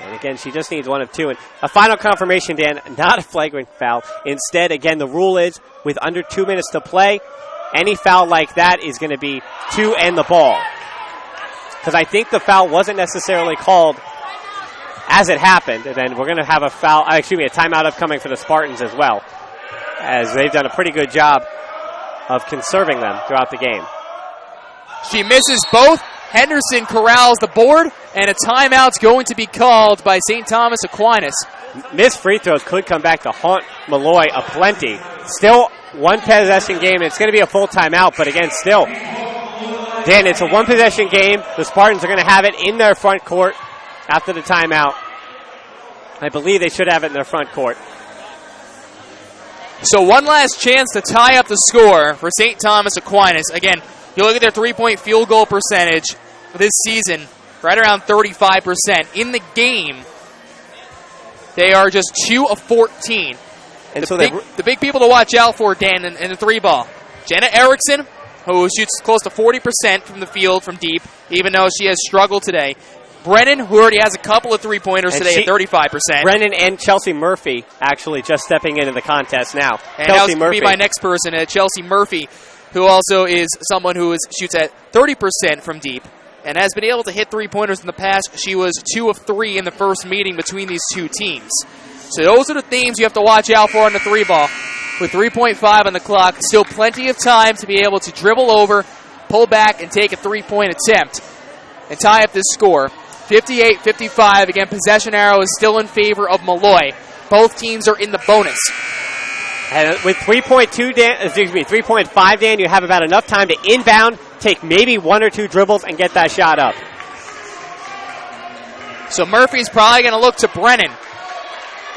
And again, she just needs 1 of 2. And a final confirmation, Dan, not a flagrant foul. Instead, again, the rule is with under 2 minutes to play, any foul like that is going to be 2 and the ball. Because I think the foul wasn't necessarily called as it happened. And then we're going to have a timeout upcoming for the Spartans as well, as they've done a pretty good job of conserving them throughout the game. She misses both. Henderson corrals the board, and a timeout's going to be called by St. Thomas Aquinas. Missed free throws could come back to haunt Molloy aplenty. Still 1 possession game, and it's going to be a full timeout, but again, still Dan, it's a one-possession game. The Spartans are going to have it in their front court after the timeout. I believe they should have it in their front court. So one last chance to tie up the score for St. Thomas Aquinas. Again, you look at their three-point field goal percentage for this season, right around 35%. In the game, they are just 2 of 14. And the big people to watch out for, Dan, in the three ball. Jenna Erickson, who shoots close to 40% from the field from deep, even though she has struggled today. Brennan, who already has a couple of three-pointers today at 35%. Brennan and Chelsea Murphy actually just stepping into the contest now. And Chelsea Murphy, be my next person, Chelsea Murphy, who also is someone who shoots at 30% from deep and has been able to hit three-pointers in the past. She was 2 of 3 in the first meeting between these two teams. So those are the themes you have to watch out for on the three ball. With 3.5 on the clock, still plenty of time to be able to dribble over, pull back, and take a three-point attempt and tie up this score. 58-55. Again, possession arrow is still in favor of Molloy. Both teams are in the bonus. And with 3.5, Dan, you have about enough time to inbound, take maybe 1 or 2 dribbles, and get that shot up. So Murphy's probably going to look to Brennan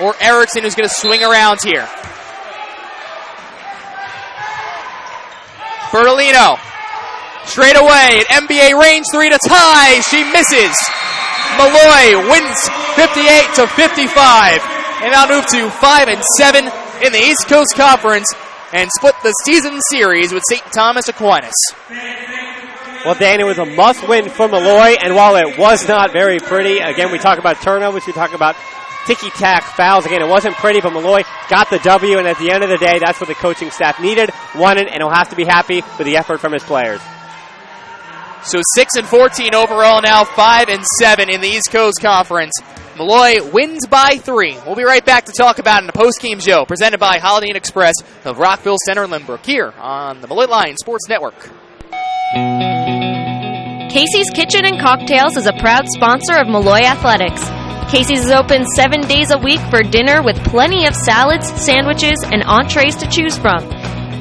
or Erickson, who's going to swing around here. Bertolino, straight away, an NBA range 3 to tie. She misses. Molloy wins 58-55. And now move to 5-7 in the East Coast Conference and split the season series with St. Thomas Aquinas. Well, Dan, it was a must-win for Molloy, and while it was not very pretty, again, we talk about turnovers, we talk about ticky-tack fouls. Again, it wasn't pretty, but Molloy got the W, and at the end of the day, that's what the coaching staff needed, wanted, and he'll have to be happy with the effort from his players. So 6-14 overall now, 5-7 in the East Coast Conference. Molloy wins by 3. We'll be right back to talk about it in the post-game show presented by Holiday Inn Express of Rockville Center, Lynbrook, here on the Molloy Lions Sports Network. Casey's Kitchen and Cocktails is a proud sponsor of Molloy Athletics. Casey's is open 7 days a week for dinner with plenty of salads, sandwiches, and entrees to choose from.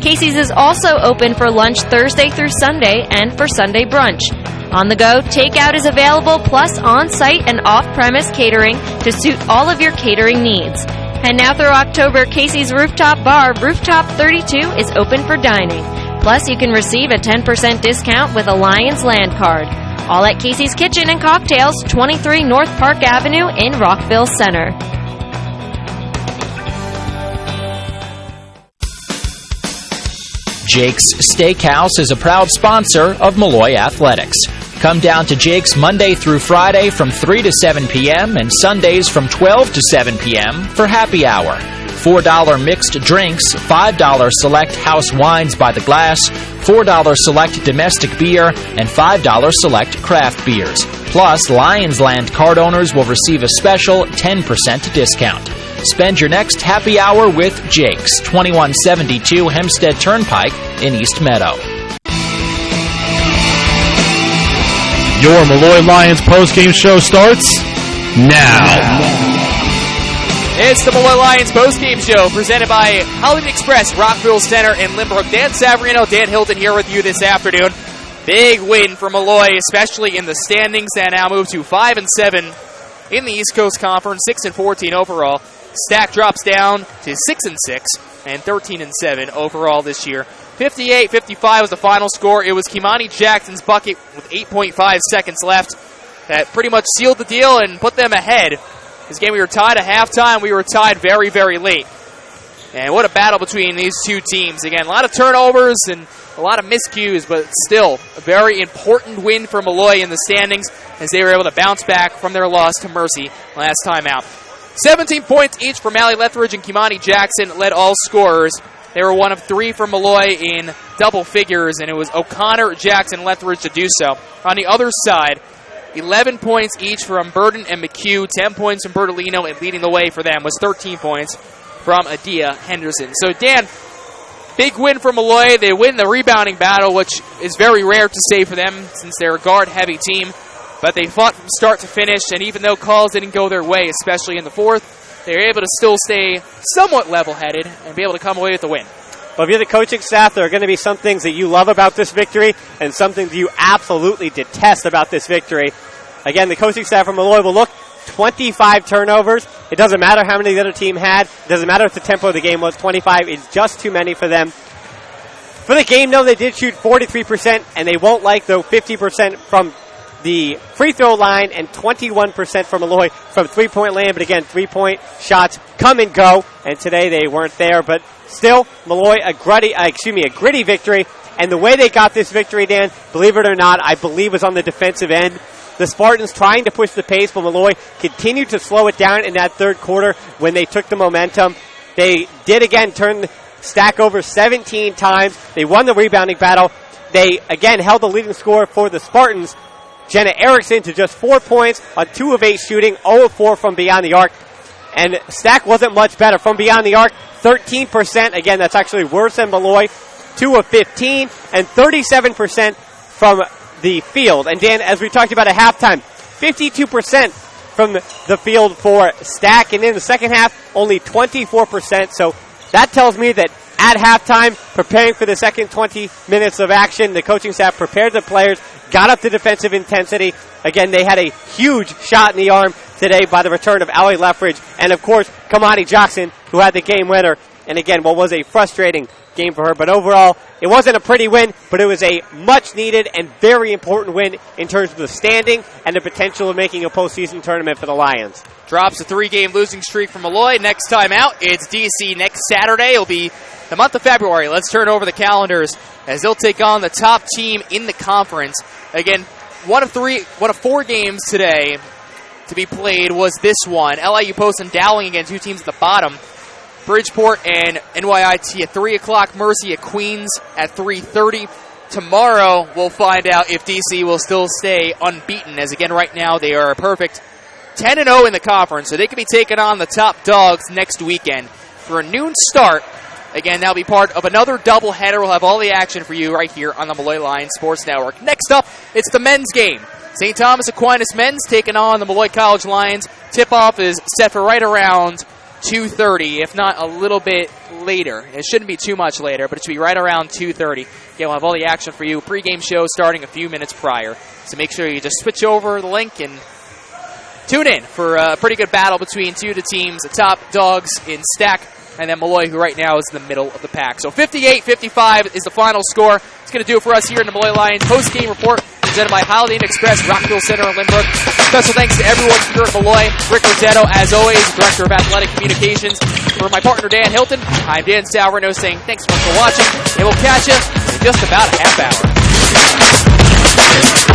Casey's is also open for lunch Thursday through Sunday and for Sunday brunch. On the go, takeout is available, plus on-site and off-premise catering to suit all of your catering needs. And now through October, Casey's Rooftop Bar, Rooftop 32, is open for dining. Plus, you can receive a 10% discount with a Lions Land Card. All at Casey's Kitchen and Cocktails, 23 North Park Avenue in Rockville Center. Jake's Steakhouse is a proud sponsor of Molloy Athletics. Come down to Jake's Monday through Friday from 3 to 7 p.m. and Sundays from 12 to 7 p.m. for happy hour. $4 mixed drinks, $5 select house wines by the glass, $4 select domestic beer, and $5 select craft beers. Plus, Lions Land card owners will receive a special 10% discount. Spend your next happy hour with Jake's, 2172 Hempstead Turnpike in East Meadow. Your Molloy Lions postgame show starts now. It's the Molloy Lions postgame show presented by Holiday Inn Express, Rockville Center, and Lynbrook. Dan Savarino, Dan Hilton here with you this afternoon. Big win for Molloy, especially in the standings, and now move to 5-7 in the East Coast Conference, 6-14 overall. Stac drops down to 6-6 and 13-7 overall this year. 58-55 was the final score. It was Kimani Jackson's bucket with 8.5 seconds left that pretty much sealed the deal and put them ahead. This game we were tied at halftime. We were tied very, very late. And what a battle between these two teams. Again, a lot of turnovers and a lot of miscues, but still a very important win for Molloy in the standings as they were able to bounce back from their loss to Mercy last time out. 17 points each for Mally Lethbridge and Kimani Jackson led all scorers. They were one of 3 for Molloy in double figures, and it was O'Connor, Jackson, Lethbridge to do so. On the other side, 11 points each from Burden and McHugh, 10 points from Bertolino, and leading the way for them was 13 points from Adia Henderson. So, Dan, big win for Molloy. They win the rebounding battle, which is very rare to say for them since they're a guard-heavy team. But they fought from start to finish, and even though calls didn't go their way, especially in the fourth, they were able to still stay somewhat level-headed and be able to come away with the win. But if you're the coaching staff, there are going to be some things that you love about this victory and some things you absolutely detest about this victory. Again, the coaching staff from Molloy will look 25 turnovers. It doesn't matter how many the other team had. It doesn't matter what the tempo of the game was. 25 is just too many for them. For the game, though, they did shoot 43%, and they won't like, though, 50% from the free throw line and 21% from Molloy from three-point land. But again, three-point shots come and go, and today they weren't there. But still, Molloy, a gritty victory. And the way they got this victory, Dan, believe it or not, I believe was on the defensive end. The Spartans trying to push the pace, but Molloy continued to slow it down in that third quarter when they took the momentum. They did again turn Stac over 17 times. They won the rebounding battle. They, again, held the leading scorer for the Spartans, Jenna Erickson, to just 4 points on 2 of 8 shooting, 0 of 4 from beyond the arc. And Stac wasn't much better. From beyond the arc, 13%. Again, that's actually worse than Molloy. 2 of 15, and 37% from the field. And Dan, as we talked about at halftime, 52% from the field for Stac. And in the second half, only 24%. So that tells me that at halftime, preparing for the second 20 minutes of action, the coaching staff prepared the players, got up the defensive intensity. Again, they had a huge shot in the arm today by the return of Allie Leffridge. And, of course, Kamani Jackson, who had the game winner. And, again, what was a frustrating game for her. But overall, it wasn't a pretty win, but it was a much-needed and very important win in terms of the standing and the potential of making a postseason tournament for the Lions. Drops a 3-game losing streak from Molloy. Next time out, it's DC next Saturday. It'll be the month of February. Let's turn over the calendars as they'll take on the top team in the conference. Again, one of 4 games today to be played was this one. LIU Post and Dowling again, 2 teams at the bottom. Bridgeport and NYIT at 3 o'clock. Mercy at Queens at 3:30. Tomorrow, we'll find out if DC will still stay unbeaten, as again, right now, they are a perfect 10-0 in the conference, so they could be taking on the top dogs next weekend for a noon start. Again, that'll be part of another doubleheader. We'll have all the action for you right here on the Molloy Lions Sports Network. Next up, it's the men's game. St. Thomas Aquinas men's taking on the Molloy College Lions. Tip-off is set for right around 2:30, if not a little bit later. It shouldn't be too much later, but it should be right around 2:30. Again, we'll have all the action for you. Pre-game show starting a few minutes prior. So make sure you just switch over the link and tune in for a pretty good battle between 2 of the teams, the top dogs in Stac, and then Molloy, who right now is in the middle of the pack. So 58-55 is the final score. It's going to do it for us here in the Molloy Lions post-game report, presented by Holiday Inn Express, Rockville Center in Lynbrook. Special thanks to everyone here at Molloy. Rick Rossetto, as always, Director of Athletic Communications. For my partner, Dan Hilton, I'm Dan Salverno saying thanks so much for watching, and we'll catch you in just about a half hour.